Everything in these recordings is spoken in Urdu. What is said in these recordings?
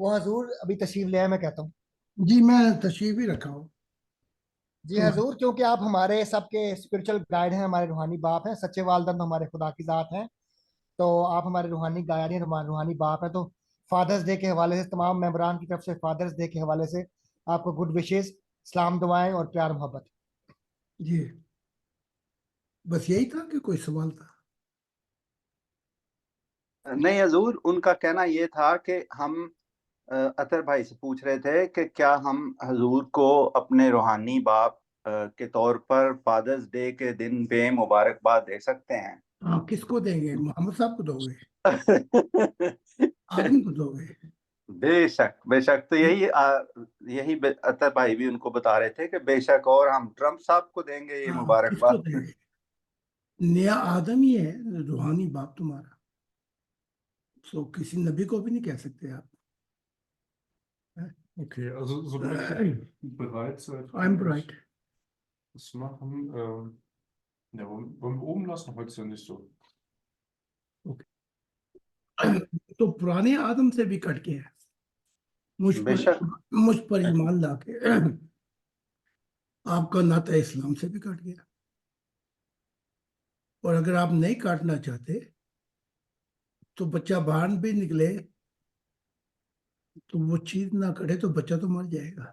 وہ حضور ابھی تشریف لے آئے، میں کہتا ہوں۔ جی میں تشریف ہی رکھا ہوں۔ جی حضور، کیونکہ آپ ہمارے سب کے اسپرچل گائیڈ ہیں، ہمارے روحانی باپ ہیں، سچے والدین تو ہمارے خدا کی ذات ہیں، تو آپ ہمارے روحانی گائیڈ ہیں، ہمارے روحانی باپ ہیں، تو فادرز ڈے کے حوالے سے تمام ممبران کی طرف سے فادرز ڈے کے حوالے سے آپ کو گڈ وشیز، سلام دعائیں اور پیار محبت۔ جی بس یہی تھا کہ کوئی سوال تھا؟ نہیں حضور، ان کا کہنا یہ تھا کہ ہم اطہر بھائی سے پوچھ رہے تھے کہ کیا ہم حضور کو اپنے روحانی باپ کے طور پر فادرز ڈے کے دن پہ مبارکباد دے سکتے ہیں؟ آپ کس کو دیں گے؟ محمد صاحب کو دو گے؟ آدمی کو دو گے؟ بے شک بے شک، تو یہی اطہر بھائی بھی ان کو بتا رہے تھے کہ بے شک، اور ہم ٹرمپ صاحب کو دیں گے یہ ہاں، کس کو مبارکباد۔ دیں گے؟ نیا آدم ہی ہے روحانی باپ تمہارا، سو کسی نبی کو بھی نہیں کہہ سکتے آپ۔ Okay, also sobald ihr bereit seid, I'm können wir right. das machen. Ja, wollen wir oben lassen? Heute ist ja nicht so. تو پرانے آدم سے بھی کٹ کے ہے، بے شک مجھ پر ایمان لا کے آپ کا ناطہ اسلام سے بھی کٹ گیا، اور اگر آپ نہیں کاٹنا چاہتے تو بچہ باہر بھی نکلے تو وہ چیز نہ کٹے تو بچہ تو مر جائے گا،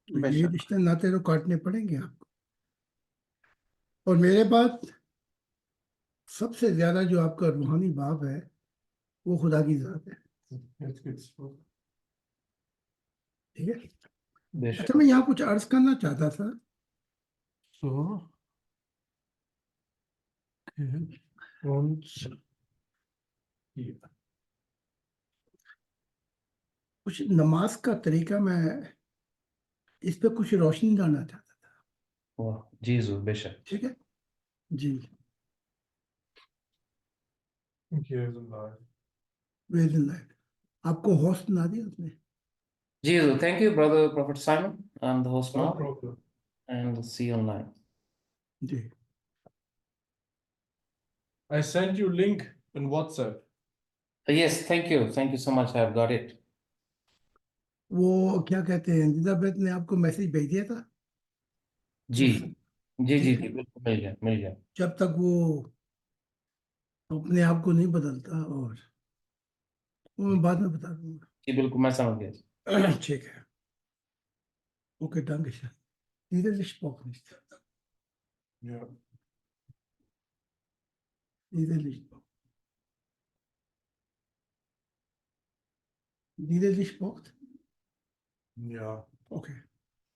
تو بے یہ شک رشتے ناطے تو کاٹنے پڑیں گے آپ کو۔ اور میرے بعد سب سے زیادہ جو آپ کا روحانی باپ ہے وہ خدا کی ذات ہے، Jetzt geht's los. ٹھیک ہے؟ اچھا میں یہاں کچھ عرض کرنا چاہتا تھا۔ So. Okay. Und hier. کچھ نماز کا طریقہ میں اس پہ کچھ روشنی ڈالنا چاہتا تھا۔ جی ضرور، بے شک۔ ٹھیک ہے جی، Hier sind live. بسم اللہ۔ آپ کو ہوسٹ بنا دیا اس نے؟ جی ضرور، thank you brother prophet Simon, I am the host No now problem. And see you online. جی I sent you link in WhatsApp. Yes, thank you so much, I have got it. وہ کیا کہتے ہیں، الزبیتھ نے آپ کو میسج بھیج دیا تھا؟ جی جی جی جی، بالکل مل گیا مل گیا۔ جب تک وہ اپنے آپ کو نہیں بدلتا، اور وہ میں بعد میں بتا دوں جی بالکل، میں سمجھ گیا۔ گا۔ ٹھیک ہے، اوکے ڈانکے شن، niederlich Bock nicht. Ja. Niederlich Bock. Niederlich Bock? Ja. Okay.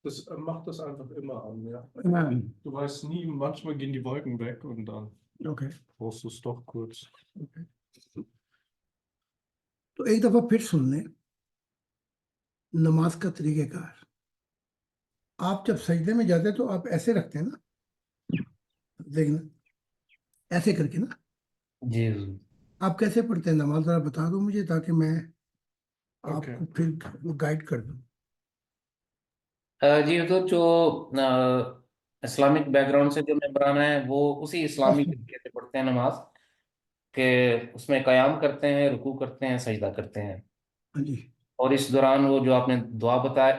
Das mach das einfach immer an, ja. Nein. Du weißt nie, manchmal gehen die Wolken weg und dann Okay. brauchst du es doch kurz. Okay. تو ایک دفعہ پھر سن لیں نماز کا طریقہ کار۔ آپ جب سجدے میں جاتے تو آپ ایسے رکھتے ہیں نا، دیکھنا ایسے کر کے نا، جی ضرور۔ آپ کیسے پڑھتے ہیں نماز ذرا بتا دو مجھے تاکہ میں آپ Okay. کو پھر گائیڈ کر دوں۔ جی حضور، جو اسلامک بیک گراؤنڈ سے جو ممبران ہیں وہ اسی اسلامی طریقے سے پڑھتے ہیں نماز، کہ اس میں قیام کرتے ہیں، رکوع کرتے ہیں، سجدہ کرتے ہیں، ہاں جی، اور اس دوران وہ جو آپ نے دعا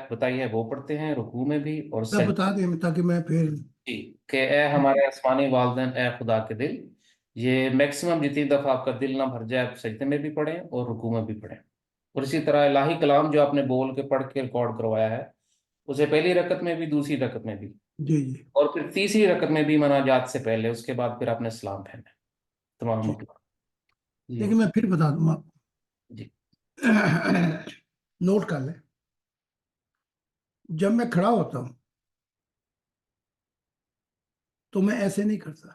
بتائی ہے وہ پڑھتے ہیں رکوع میں بھی اور میں سجدہ۔ بتا دیں تاکہ میں پھر جی، کہ اے ہمارے آسمانی والدین، اے خدا کے دل، یہ میکسیمم جتنی دفعہ آپ کا دل نہ بھر جائے آپ سجدے میں بھی پڑھیں اور رکوع میں بھی پڑھیں، اور اسی طرح الہی کلام جو آپ نے بول کے پڑھ کے ریکارڈ کروایا ہے اسے پہلی رکعت میں بھی، دوسری رکعت میں بھی، جی جی اور پھر تیسری رکعت میں بھی مناجات سے پہلے، اس کے بعد پھر آپ نے سلام پھیرنا ہے تمام ٹھیک، مخلوق۔ جی لیکن میں پھر بتا دوں آپ جی نوٹ کر لیں، جب میں کھڑا ہوتا ہوں تو میں ایسے نہیں کرتا،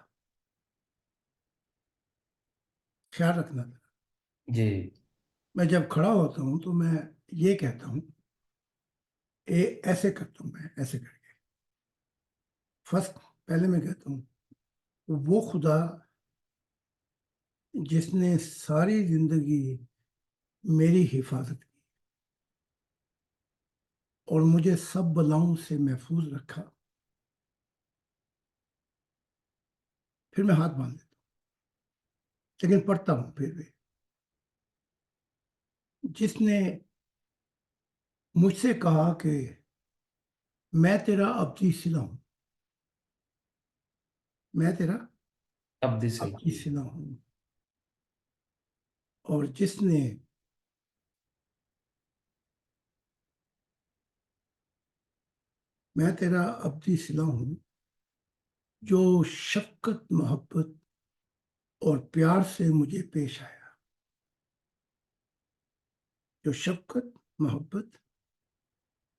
خیال رکھنا۔ جی میں جب کھڑا ہوتا ہوں تو میں یہ کہتا ہوں، ایسے کرتا ہوں، میں ایسے کر کے فرسٹ پہلے میں کہتا ہوں وہ خدا جس نے ساری زندگی میری حفاظت کی اور مجھے سب بلاؤں سے محفوظ رکھا، پھر میں ہاتھ باندھ دیتا ہوں، لیکن پڑھتا ہوں پھر بھی۔ جس نے مجھ سے کہا کہ میں تیرا ابدی صلہ ہوں، میں تیرا ابدی صلہ، ابدی صلہ ہوں، اور جس نے میں تیرا ابدی صلہ ہوں جو شفقت، محبت اور پیار سے مجھے پیش آیا، جو شفقت، محبت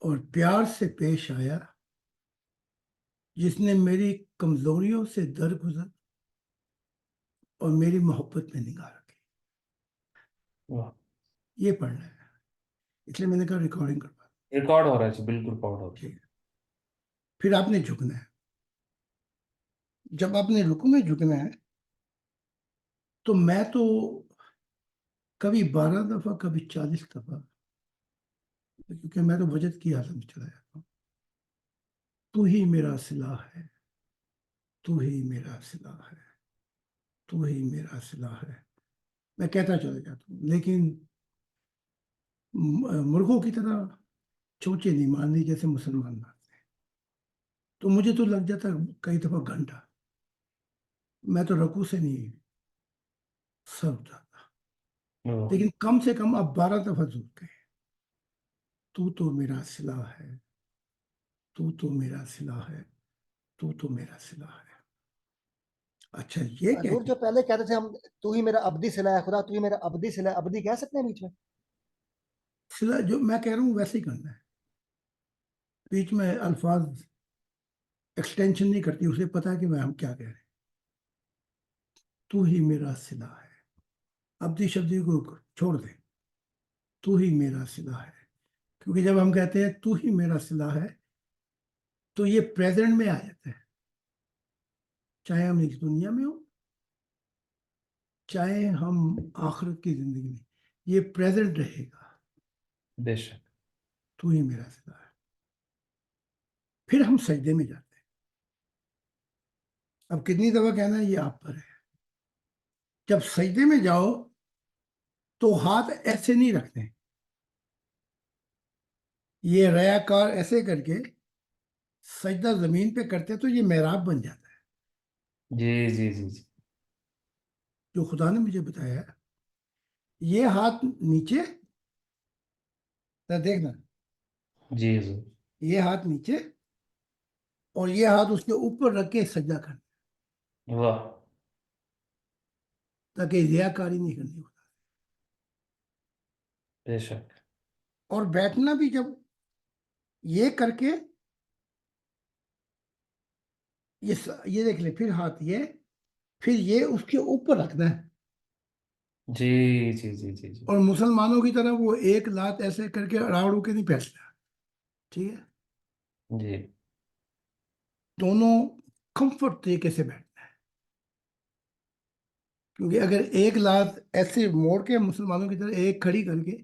اور پیار سے پیش آیا، جس نے میری کمزوریوں سے درگزر اور میری محبت میں نگاہ رکھی۔ واہ، یہ پڑھنا ہے، اس لیے میں نے کہا ریکارڈنگ کروا۔ ریکارڈ ہو رہا ہے جی، بالکل ریکارڈ ہو رہا ہے۔ ٹھیک ہے، پھر آپ نے جھکنا ہے۔ جب آپ نے رکوع میں جھکنا ہے تو میں تو کبھی 12 دفعہ، کبھی 40 دفعہ، کیونکہ میں تو بجٹ کی حالت میں چلا جاتا ہوں۔ تو ہی میرا صلہ ہے، تو ہی میرا صلہ ہے، تو ہی میرا صلہ ہے، میں کہتا چلا جاتا ہوں، لیکن مرغوں کی طرح چوچے نہیں مارنی جیسے مسلمان مارتے ہیں۔ تو مجھے تو لگ جاتا کئی دفعہ گھنٹہ، میں تو رکوع سے نہیں سر اٹھاتا، واہ، لیکن کم سے کم اب 12 دفعہ جھک گئے۔ تو میرا صلہ ہے، تو میرا صلہ ہے، تو میرا صلہ ہے۔ اچھا، یہ حضور کہتے جو پہلے کہتے تھے ہم تو ہی میرا ابدی صلہ ہے خدا، تو ہی میرا ابدی صلہ ہے، ابدی کہہ سکتے ہیں بیچ میں؟ صلہ جو میں کہہ رہا ہوں ویسے ہی کرنا ہے، بیچ میں الفاظ ایکسٹینشن نہیں کرتی، اسے پتا ہے کہ میں ہم کیا کہہ رہے ہیں۔ تو ہی میرا صلہ ہے، ابدی شبدی کو چھوڑ دیں، تو ہی میرا صلہ ہے، کیونکہ جب ہم کہتے ہیں تو ہی میرا صلہ ہے تو یہ پریزنٹ میں آ جاتا ہے، چاہے ہم اس دنیا میں ہوں، چاہے ہم آخرت کی زندگی میں، یہ پریزنٹ رہے گا، بے شک، تو ہی میرا صلہ ہے۔ پھر ہم سجدے میں جاتے ہیں۔ اب کتنی دفعہ کہنا ہے یہ آپ پر ہے۔ جب سجدے میں جاؤ تو ہاتھ ایسے نہیں رکھتے، یہ ریاکار ایسے کر کے سجدہ زمین پہ کرتے تو یہ محراب بن جاتا ہے، جی جی جی جی، جو خدا نے مجھے بتایا ہے۔ یہ ہاتھ نیچے، دیکھنا، جی حضور، یہ ہاتھ نیچے اور یہ ہاتھ اس کے اوپر رکھ کے سجدہ کرنا، واہ، تاکہ ریاکاری نہیں کرنی ہوتا۔ بے شک، اور بیٹھنا بھی جب یہ کر کے یہ دیکھ لیں، پھر ہاتھ یہ، پھر یہ اس کے اوپر رکھنا ہے، جی جی جی جی جی، اور مسلمانوں کی طرح وہ ایک لات ایسے کر کے اڑاڑو کے نہیں بیٹھتا، ٹھیک ہے، جی، دونوں کمفرٹ طریقے سے بیٹھنا ہے، کیونکہ اگر ایک لات ایسے موڑ کے مسلمانوں کی طرح ایک کھڑی کر کے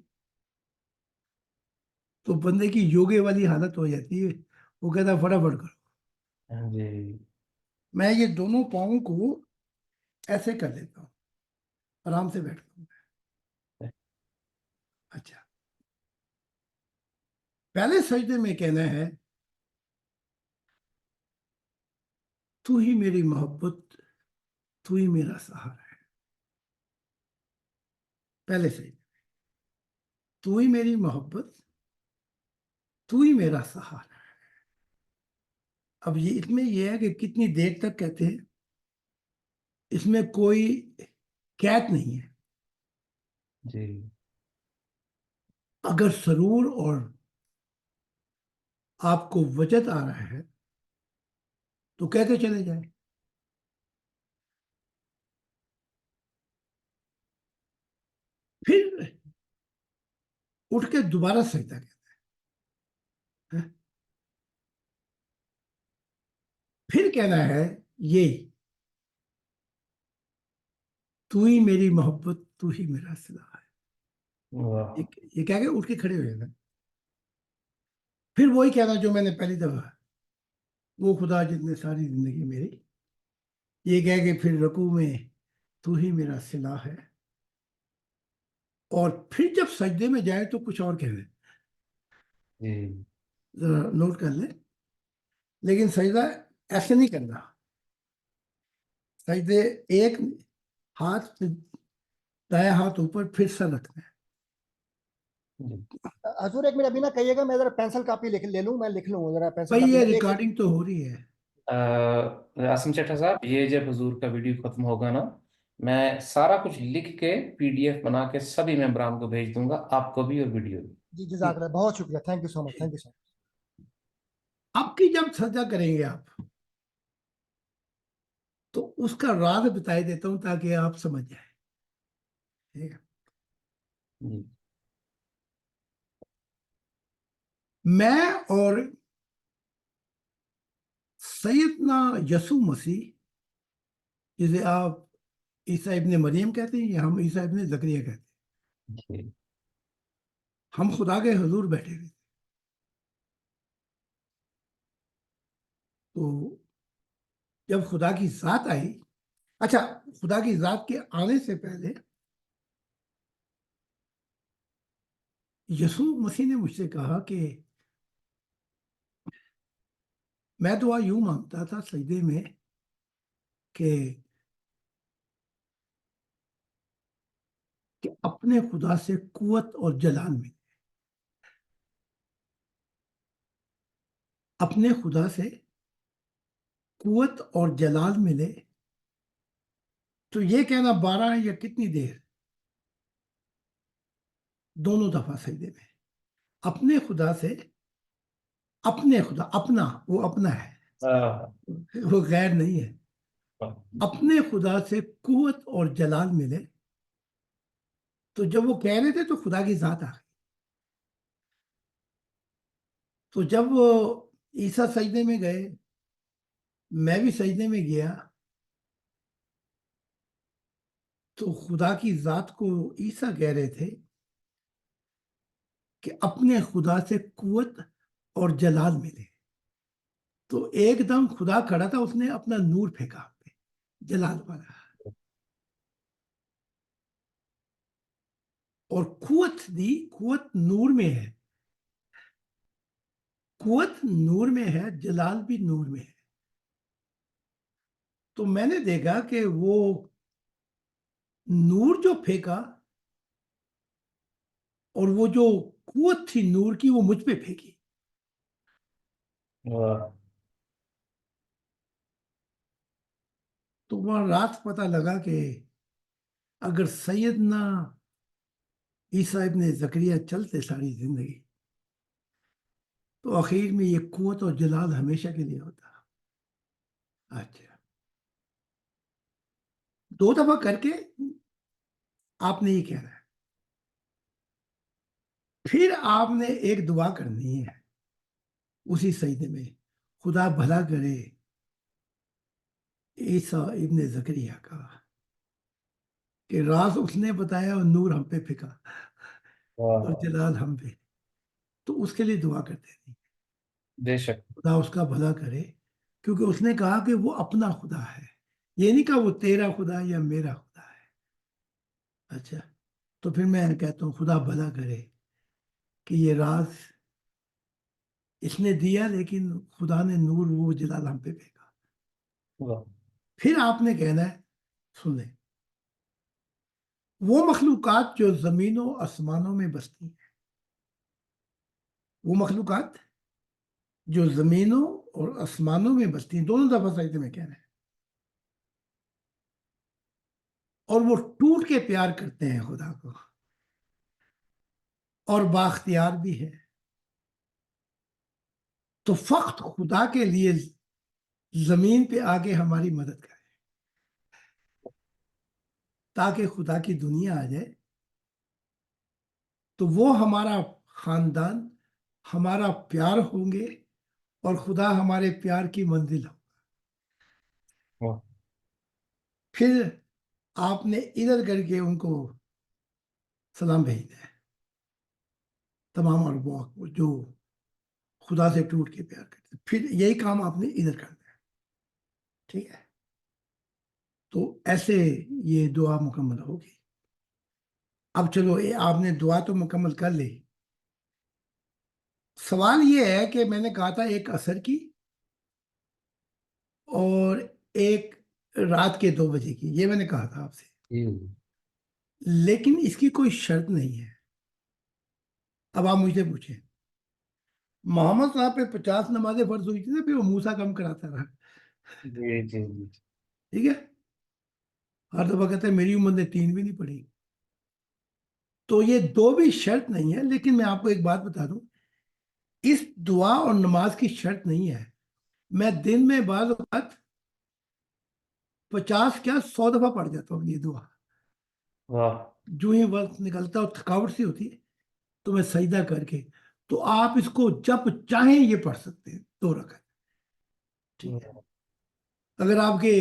تو بندے کی یوگے والی حالت ہو جاتی ہے، وہ کہتا ہے فٹافٹ کرو۔ جی، میں یہ دونوں پاؤں کو ایسے کر لیتا ہوں، آرام سے بیٹھتا ہوں۔ اچھا، پہلے سجدے میں کہنا ہے تو ہی میری محبت، تو ہی میرا سہارا ہے۔ پہلے سجدے تو ہی میری محبت، تو ہی میرا سہارا ہے۔ اب یہ اس میں یہ ہے کہ کتنی دیر تک کہتے ہیں، اس میں کوئی قید نہیں ہے۔ جی، اگر سرور اور آپ کو وجد آ رہا ہے تو کہتے چلے جائیں، پھر اٹھ کے دوبارہ سجدہ کہتے ہیں، پھر کہنا ہے یہ تو ہی میری محبت، تو ہی میرا صلہ ہے۔ واہ، یہ کہہ کے اٹھ کے کھڑے ہوئے نا، پھر وہی کہنا جو میں نے پہلی دفعہ، وہ خدا جس نے ساری زندگی میری، یہ کہہ کے پھر رکوع میں تو ہی میرا صلہ ہے، اور پھر جب سجدے میں جائے تو کچھ اور کہہ رہے، جی ذرا نوٹ کر لیں. لیکن سجدہ ایسے نہیں کرنا، سجدے ایک ہاتھ پہ دایاں ہاتھ اوپر پھر سر رکھنا ہے. حضور ایک منٹ ابھی نہ کہیے گا، میں ذرا پینسل کاپی لے لوں، میں لکھ لوں ذرا پینسل بھائی کاپی. یہ ریکارڈنگ تو ہو رہی ہے. آسم چٹھا صاحب، یہ جب حضور کا ویڈیو ختم ہوگا نا، میں سارا کچھ لکھ کے PDF بنا کے سبھی ممبران کو بھیج دوں گا، آپ کو بھی اور ویڈیو بھی. جی جزاک اللہ، بہت شکریہ، thank you so much, thank you so much. اب کی جب سجدہ کریں گے آپ تو اس کا راز بتائی دیتا ہوں تاکہ آپ سمجھ جائیں. ٹھیک ہے. جی میں اور سیدنا یسوع مسیح، جسے آپ عیسیٰ ابن مریم کہتے ہیں یا ہم عیسیٰ ابن زکریا کہتے ہیں، جی ہم خدا کے حضور بیٹھے ہوئے. تو جب خدا کی ذات آئی، اچھا خدا کی ذات کے آنے سے پہلے یسوع مسیح نے مجھ سے کہا کہ میں دعا یوں مانگتا تھا سجدے میں کہ اپنے خدا سے قوت اور جلال ملے، اپنے خدا سے قوت اور جلال ملے. تو یہ کہنا 12 یا کتنی دیر، دونوں دفعہ سجدے میں اپنے خدا سے، اپنے خدا، اپنا، وہ اپنا ہے، وہ غیر نہیں ہے. اپنے خدا سے قوت اور جلال ملے. تو جب وہ کہہ رہے تھے تو خدا کی ذات آ گئی. تو جب وہ عیسیٰ سجدے میں گئے، میں بھی سجدے میں گیا، تو خدا کی ذات کو عیسیٰ کہہ رہے تھے کہ اپنے خدا سے قوت اور جلال ملے. تو ایک دم خدا کھڑا تھا، اس نے اپنا نور پھینکا پہ، جلال والا، اور قوت دی. قوت نور میں ہے، قوت نور میں ہے، جلال بھی نور میں ہے. تو میں نے دیکھا کہ وہ نور جو پھینکا اور وہ جو قوت تھی نور کی، وہ مجھ پہ پھینکی. تو وہاں رات پتہ لگا کہ اگر سیدنا عیسیٰ ابن زکریا چلتے ساری زندگی تو آخر میں یہ قوت اور جلال ہمیشہ کے لیے ہوتا. اچھا، 2 دفعہ کر کے آپ نے یہ کہنا ہے. پھر آپ نے ایک دعا کرنی ہے اسی سجدے میں، خدا بھلا کرے عیسیٰ ابن زکریا کا، کہ راز اس نے بتایا اور نور ہم پہ پھینکا اور جلال ہم پہ. تو اس کے لیے دعا کرتے ہیں، بے شک. خدا اس کا بھلا کرے، کیونکہ اس نے کہا کہ وہ اپنا خدا ہے. یہ نہیں کہا وہ تیرا خدا یا میرا خدا ہے. اچھا، تو پھر میں کہتا ہوں خدا بھلا کرے کہ یہ راز اس نے دیا، لیکن خدا نے نور وہ جلال ہم پہ پھینکا. پھر آپ نے کہنا ہے، سن لیں، وہ مخلوقات جو زمینوں آسمانوں میں بستی ہیں، وہ مخلوقات جو زمینوں اور آسمانوں میں بستی ہیں، دونوں دفعہ سجدے میں کہنا ہے، اور وہ ٹوٹ کے پیار کرتے ہیں خدا کو اور بااختیار بھی ہے. تو فقط خدا کے لیے زمین پہ آگے ہماری مدد کرے تاکہ خدا کی دنیا آ جائے. تو وہ ہمارا خاندان، ہمارا پیار ہوں گے، اور خدا ہمارے پیار کی منزل ہو. پھر آپ نے ادھر کر کے ان کو سلام بھیجنا ہے، تمام ارواح کو جو خدا سے ٹوٹ کے پیار کرتے ہیں. پھر یہی کام آپ نے ادھر کرنا ہے. ٹھیک ہے، تو ایسے یہ دعا مکمل ہوگی. اب چلو آپ نے دعا تو مکمل کر لی. سوال یہ ہے کہ میں نے کہا تھا ایک عصر کی اور ایک رات کے 2 بجے کی, یہ میں نے کہا تھا آپ سے, جی لیکن اس کی کوئی شرط نہیں ہے. اب آپ مجھ سے پوچھیں, محمد صاحب پہ 50 نمازیں فرض ہوئی تھی نا, پھر وہ موسیٰ کم کراتا رہا, جی جی جی ٹھیک ہے, ہر دفعہ کہتا ہے میری امت نے 3 بھی نہیں پڑھی. تو یہ 2 بھی شرط نہیں ہے, لیکن میں آپ کو ایک بات بتا دوں, اس دعا اور نماز کی شرط نہیں ہے. میں دن میں بعض اوقات 50 کیا 100 دفعہ پڑھ جاتا ہوں یہ دعا. واہ جو ہی وقت نکلتا اور تھکاوٹ سی ہوتی ہے تو میں سجدہ کر کے, تو آپ اس کو جب چاہیں یہ پڑھ سکتے ہیں 2 رکعت, ٹھیک ہے. اگر آپ کے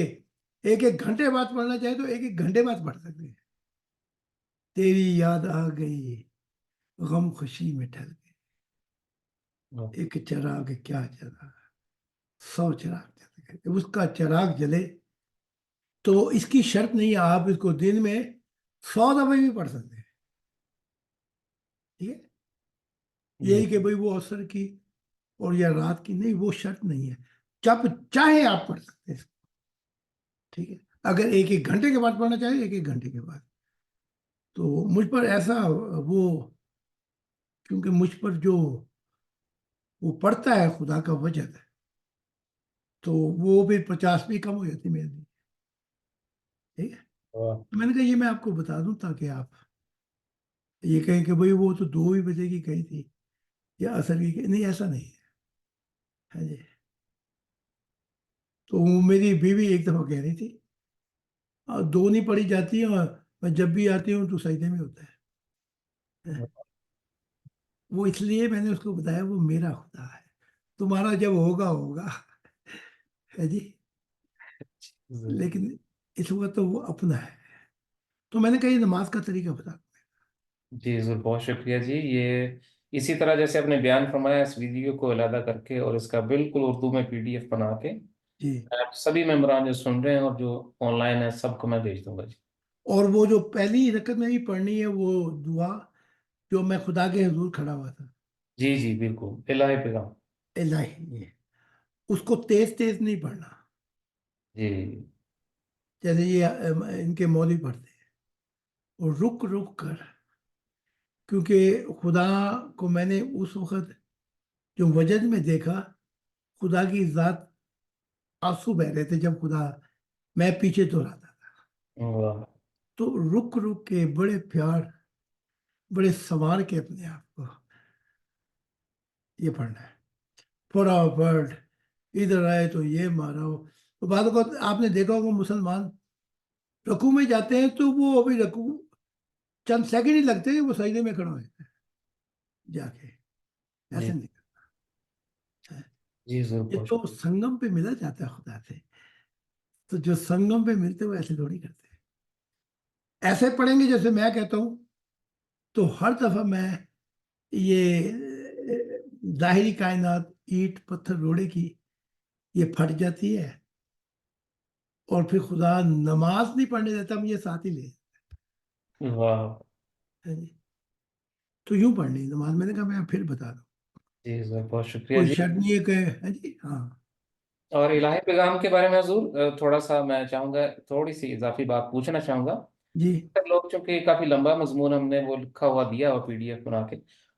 1 گھنٹے بعد پڑھنا چاہیں تو 1 گھنٹے بعد پڑھ سکتے ہیں. تیری یاد آ گئی غم خوشی میں ڈھل گئے, ایک چراغ کیا جلا 100 چراغ جل گئے, اس کا چراغ جلے. تو اس کی شرط نہیں ہے, آپ اس کو دن میں 100 دفعہ بھی پڑھ سکتے ہیں, ٹھیک ہے. یہی کہ بھئی وہ عصر کی اور یا رات کی نہیں, وہ شرط نہیں ہے, جب چاہے آپ پڑھ سکتے ہیں, ٹھیک ہے. اگر 1 گھنٹے کے بعد پڑھنا چاہے 1 گھنٹے کے بعد. تو مجھ پر ایسا وہ, کیونکہ مجھ پر جو وہ پڑھتا ہے خدا کا وجد, تو وہ بھی 50 بھی کم ہو جاتی میرے لیے, ٹھیک ہے. میں نے کہا یہ میں آپ کو بتا دوں تاکہ آپ یہ کہیں کہ بھئی وہ تو 2 ہی بجے کی کہی تھی یا عصر کی نہیں, ایسا نہیں ہے. ہاں جی. تو میری بیوی ایک دفعہ کہہ رہی تھی 2 نہیں پڑھی جاتی ہیں, اور میں جب بھی آتی ہوں تو سجدے میں ہوتا ہے. وہ اس لیے میں نے اس کو بتایا وہ میرا خدا ہے, تمہارا جب ہوگا ہوگا, ہے جی, لیکن اس وقت تو وہ اپنا ہے. تو میں نے کہا یہ نماز کا طریقہ بتا. جی ضرور, بہت شکریہ جی. یہ اسی طرح جیسے آپ نے بیان فرمایا, اس ویڈیو کو علیحدہ کر کے اور اس کا بالکل اردو میں PDF بنا کے جی, آپ سبھی ممبران جو سن رہے ہیں اور جو آن لائن ہے سب کو میں بھیج دوں گا جی. اور وہ جو پہلی رکعت میں بھی پڑھنی ہے وہ دعا جو میں خدا کے حضور کھڑا ہوا تھا, جی جی بالکل, الہی پیغام. الہی, اس کو تیز تیز نہیں پڑھنا جی جیسے یہ ان کے مولوی پڑھتے ہیں, اور رک رک کر, کیونکہ خدا کو میں نے اس وقت جو وجد میں دیکھا, خدا کی ذات آنسو بہ رہے تھے جب خدا میں پیچھے دہراتا تھا. واہ تو رک رک کے بڑے پیار بڑے سنوار کے اپنے آپ کو یہ پڑھنا ہے. فٹافٹ ادھر آئے تو یہ مارا ہو. تو بعد اوقات آپ نے دیکھا ہوگا مسلمان رکوع میں جاتے ہیں تو وہ ابھی رکوع چند سیکنڈ ہی لگتے ہیں, وہ سجدے میں کھڑا ہوتے ہیں جا کے, جی ایسے نہیں. جی ضرور, یہ بہت تو شکریہ. سنگم پہ ملا جاتا ہے خدا سے, تو جو سنگم پہ ملتے وہ ایسے تھوڑی کرتے ہیں. ایسے پڑھیں گے جیسے میں کہتا ہوں, تو ہر دفعہ میں یہ ظاہری کائنات اینٹ پتھر روڑے کی یہ پھٹ جاتی ہے, اور پھر خدا نماز نہیں پڑھنے دیتا, مجھے ساتھ ہی لے. واہ تو یوں پڑھنی نماز, میں نے کہا میں پھر بتا دوں, جی ضرور, بہت شکریہ کوئی جی. شرط نہیں ہے کہ ہے جی. ہاں اور الہی پیغام کے بارے میں حضور تھوڑا سا میں چاہوں گا, تھوڑی سی اضافی بات پوچھنا چاہوں گا. جی, لوگ چونکہ کافی لمبا مضمون ہم نے وہ لکھا ہوا دیا اور PDF بنا کے,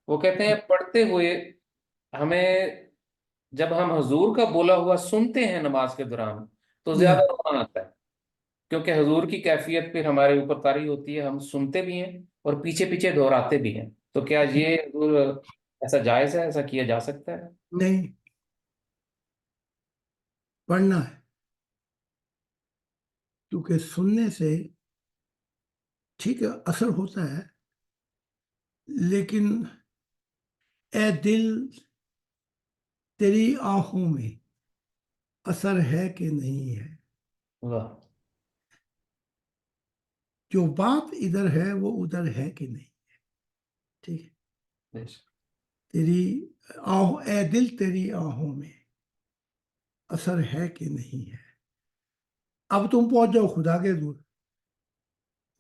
وہ کہتے ہیں پڑھتے ہوئے ہمیں جب ہم حضور کا بولا ہوا سنتے ہیں نماز کے دوران تو جی, زیادہ رونا آتا ہے, کیونکہ حضور کی کیفیت پھر ہمارے اوپر طاری ہوتی ہے, ہم سنتے بھی ہیں اور پیچھے پیچھے دہراتے بھی ہیں. تو کیا یہ حضور ایسا جائز ہے, ایسا کیا جا سکتا ہے؟ نہیں پڑھنا ہے, کیونکہ سننے سے ٹھیک ہے اثر ہوتا ہے, لیکن اے دل تیری آنکھوں میں اثر ہے کہ نہیں ہے, واہ جو بات ادھر ہے وہ ادھر ہے کہ نہیں ہے, ٹھیک ہے. تیری اے دل تیری آنکھوں میں اثر ہے کہ نہیں ہے. اب تم پہنچ جاؤ خدا کے حضور,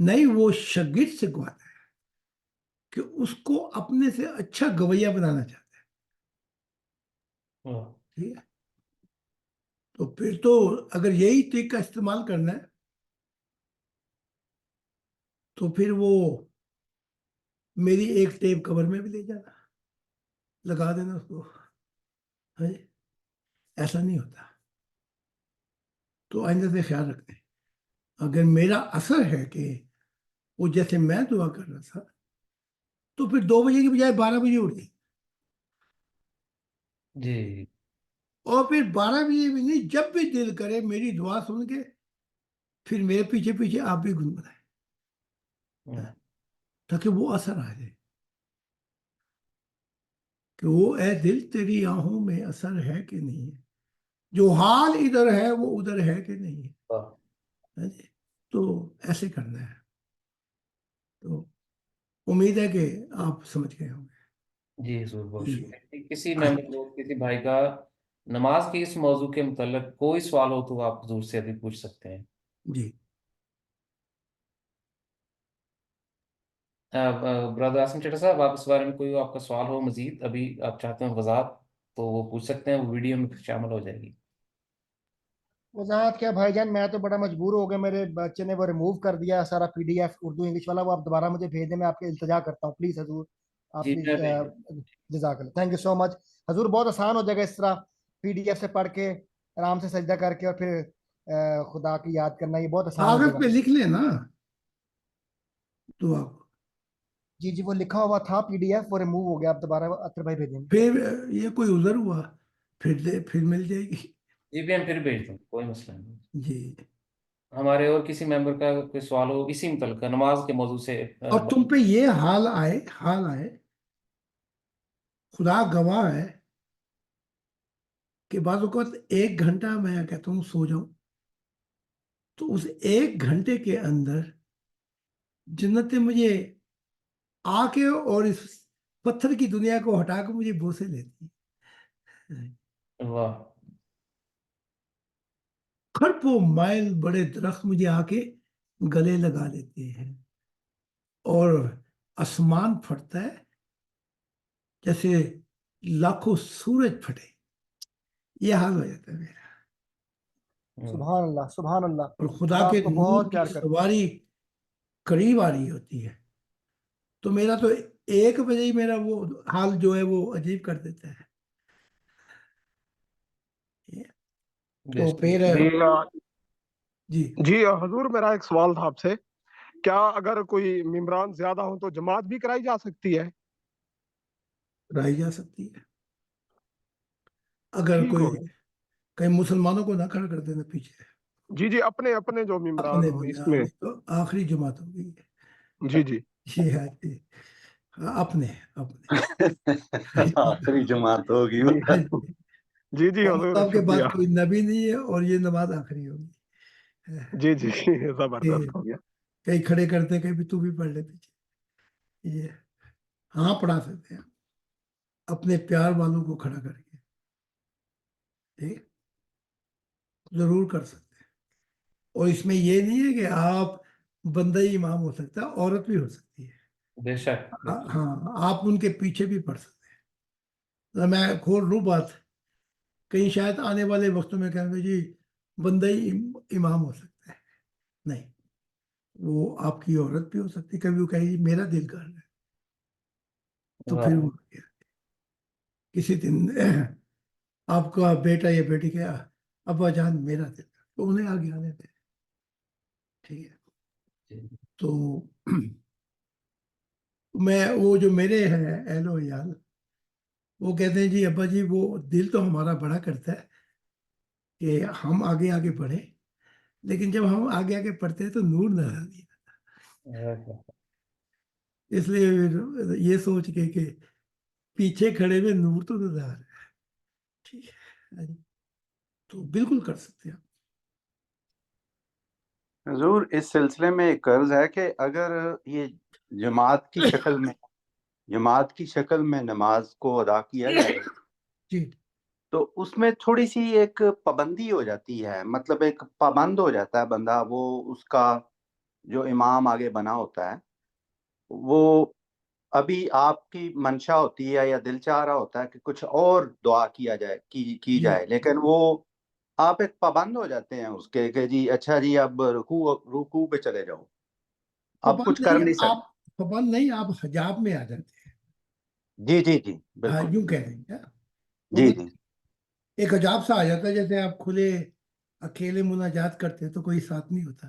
نہیں وہ شاگرد سے گواتا ہے کہ اس کو اپنے سے اچھا گویا بنانا چاہتا ہے. ٹھیک ہے. تو پھر تو اگر یہی ٹرک کا استعمال کرنا ہے تو پھر وہ میری ایک ٹیپ کور میں بھی لے جانا, لگا دینا اس کو. ایسا نہیں ہوتا. تو آئندہ سے خیال رکھتے ہیں. اگر میرا اثر ہے کہ وہ جیسے میں دعا کر رہا تھا تو پھر 2 بجے کی بجائے 12 بجے اٹھ گئی. جی اور پھر 12 بجے بھی نہیں, جب بھی دل کرے میری دعا سن کے پھر میرے پیچھے پیچھے آپ بھی گنگنائیں تاکہ وہ اثر آ جائے کہ وہ اے دل تیری آنکھوں میں اثر ہے کہ نہیں ہے, جو حال ادھر ہے وہ ادھر ہے کہ نہیں ہے. تو ایسے کرنا ہے. تو امید ہے کہ آپ سمجھ گئے ہوں گے. جی حضور بہت جی. شکریہ. کسی ممبر کو, کسی بھائی کا نماز کے اس موضوع کے متعلق کوئی سوال ہو تو آپ حضور سے ابھی پوچھ سکتے ہیں. جی. برادر آسم چٹا صاحب, آپ اس بارے میں کوئی آپ کا سوال ہو مزید, ابھی آپ چاہتے ہیں وضاحت تو وہ پوچھ سکتے ہیں, وہ ویڈیو میں شامل ہو جائے گی. وضاحت کیا بھائی جان, میں تو بڑا مجبور ہو گیا, میرے بچے نے وہ ریموو کر دیا سارا PDF اردو انگلش والا. وہ آپ دوبارہ مجھے بھیج دیں, میں آپ کے التجا کرتا ہوں پلیز حضور, آپ جی میں پلیز. بھیج جزاک اللہ, تھینک یو سو مچ حضور. بہت آسان ہو جائے گا اس طرح PDF سے پڑھ کے آرام سے سجدہ کر کے اور پھر خدا کی یاد کرنا, یہ بہت آسان ہو جائے کاغذ گا. پہ لکھ لیں نا دعا کو. جی جی, وہ لکھا ہوا تھا PDF, وہ ریموو ہو گیا, آپ دوبارہ اطہر بھائی بھیجیں گے. پھر یہ کوئی عذر ہوا پھر مل جائے گی. جی بھی ہم پھر بھیج دیں, کوئی مسئلہ نہیں. جی. ہمارے اور کسی ممبر کا کوئی سوال ہو اسی متعلق نماز کے موضوع سے. اور تم پہ یہ حال آئے خدا گواہ ہے کہ بعض اوقات 1 گھنٹہ میں کہتا ہوں سو جاؤں, تو اس 1 گھنٹے کے اندر جنتیں مجھے آ کے اور اس پتھر کی دنیا کو ہٹا کے مجھے بوسے لیتی. واہ. کھربوں مائل بڑے درخت مجھے آ کے گلے لگا لیتے ہیں, اور آسمان پھٹتا ہے جیسے لاکھوں سورج پھٹے. یہ حال ہو جاتا ہے میرا. سبحان اللہ سبحان اللہ. اور خدا خدا کے آپ کو نور بہت کی پیار کرتا ہے. سواری قریب آ رہی ہوتی ہے تو میرا تو 1 بجے ہی میرا وہ حال جو ہے وہ عجیب کر دیتا ہے. تو پھر جی جی حضور, میرا ایک سوال تھا آپ سے, کیا اگر کوئی ممبران زیادہ ہو تو جماعت بھی کرائی جا سکتی ہے؟ کرائی جا سکتی ہے اگر ٹھیک کوئی ہو گیا. کئی مسلمانوں کو نہ کھڑا کر دینا پیچھے. جی جی, اپنے اپنے جو ممبران اپنے ہو بندے اس میں. تو آخری جماعت ہو گئی جی جی یہ ہے کہ اپنے آخری جماعت ہوگی. جی جی حضور, آپ کے بعد شکریہ. کوئی نبی نہیں ہے اور یہ نماز آخری ہوگی. جی جی, کہ زبردست ہو گیا. کئی کھڑے کرتے کہیں بھی تو بھی پڑھ لے پیچھے. یہ ہاں پڑھا سکتے ہیں اپنے پیار والوں کو کھڑا کر کے, ٹھیک, ضرور کر سکتے ہیں. اور اس میں یہ نہیں ہے کہ آپ بندہ ہی امام ہو سکتا ہے, عورت بھی ہو سکتی ہے. بے شک. ہاں, آپ ان کے پیچھے بھی پڑھ سکتے ہیں. میں کھول لوں بات, کہیں شاید آنے والے وقتوں میں کہیں گے جی بندہ ہی امام ہو سکتا ہے. نہیں, وہ آپ کی عورت بھی ہو سکتی ہے. کبھی وہ کہے گی میرا دل کر رہا ہے, تو پھر وہ کسی دن آپ کا بیٹا یا بیٹی کہا ابا جان میرا دل کر, تو انہیں آگے آنے دیں. ٹھیک ہے. تو میں وہ جو میرے ہیں اہل و عیال, وہ کہتے ہیں جی ابا جی وہ دل تو ہمارا بڑا کرتا ہے کہ ہم آگے آگے بڑھیں, لیکن جب ہم آگے آگے پڑھتے ہیں تو نور نظر نہیں آتا. اس لیے یہ سوچ کے کہ پیچھے کھڑے میں نور تو نظر آ رہا ہے. ٹھیک ہے, تو بالکل کر سکتے ہیں. حضور اس سلسلے میں ایک عرض ہے کہ اگر یہ جماعت کی شکل میں نماز کو ادا کیا جائے جی تو اس میں تھوڑی سی ایک پابندی ہو جاتی ہے, مطلب ایک پابند ہو جاتا ہے بندہ, وہ اس کا جو امام آگے بنا ہوتا ہے وہ ابھی آپ کی منشا ہوتی ہے یا دل چاہ رہا ہوتا ہے کہ کچھ اور دعا کیا جائے کی جائے، لیکن وہ آپ ایک پابند ہو جاتے ہیں اس کے کہ جی اچھا جی اب رکوع پہ چلے جاؤ، آپ کچھ کر نہیں آپ سکتے. پابند نہیں، آپ حجاب میں آ جاتے ہیں. جی جی جی ہاں بالکل. یوں کہہ رہے ہیں کیا؟ جی مطلب جی ایک حجاب سا آ جاتا ہے، جیسے آپ کھلے اکیلے مناجات کرتے ہیں تو کوئی ساتھ نہیں ہوتا.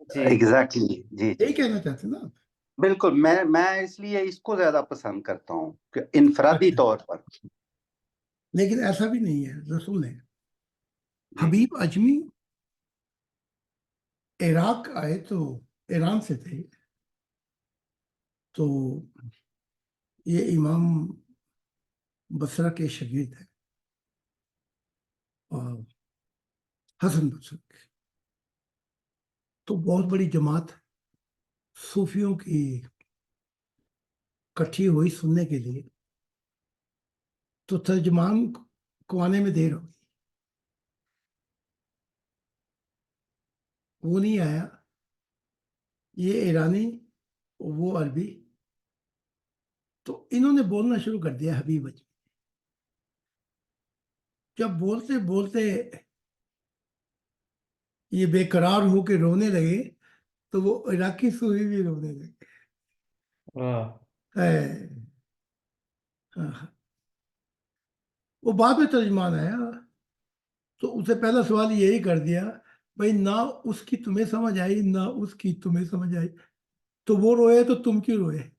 جی ایگزیکٹلی. جی جی یہی کہنا چاہتے ہیں نا آپ؟ بالکل. میں اس لیے اس کو زیادہ پسند کرتا ہوں کہ انفرادی اچھا. طور پر. لیکن ایسا بھی نہیں ہے. رسول نے جی حبیب اجمی عراق آئے تو ایران سے تھے، تو یہ امام بصرہ کے شاگرد ہیں، اور حسن بصری کے. تو بہت بڑی جماعت صوفیوں کی کٹھی ہوئی سننے کے لیے. تو ترجمان کو آنے میں دیر ہو گئی، وہ نہیں آیا. یہ ایرانی، وہ عربی. تو انہوں نے بولنا شروع کر دیا حبیب اجمی. جب بولتے بولتے یہ بے قرار ہو کے رونے لگے تو وہ عراقی صوفی بھی رونے لگے. واہ. ہاں. وہ بعد میں ترجمان آیا تو اسے پہلا سوال یہی کر دیا، بھائی نہ اس کی تمہیں سمجھ آئی نہ اس کی تمہیں سمجھ آئی، تو وہ روئے تو تم کیوں روئے؟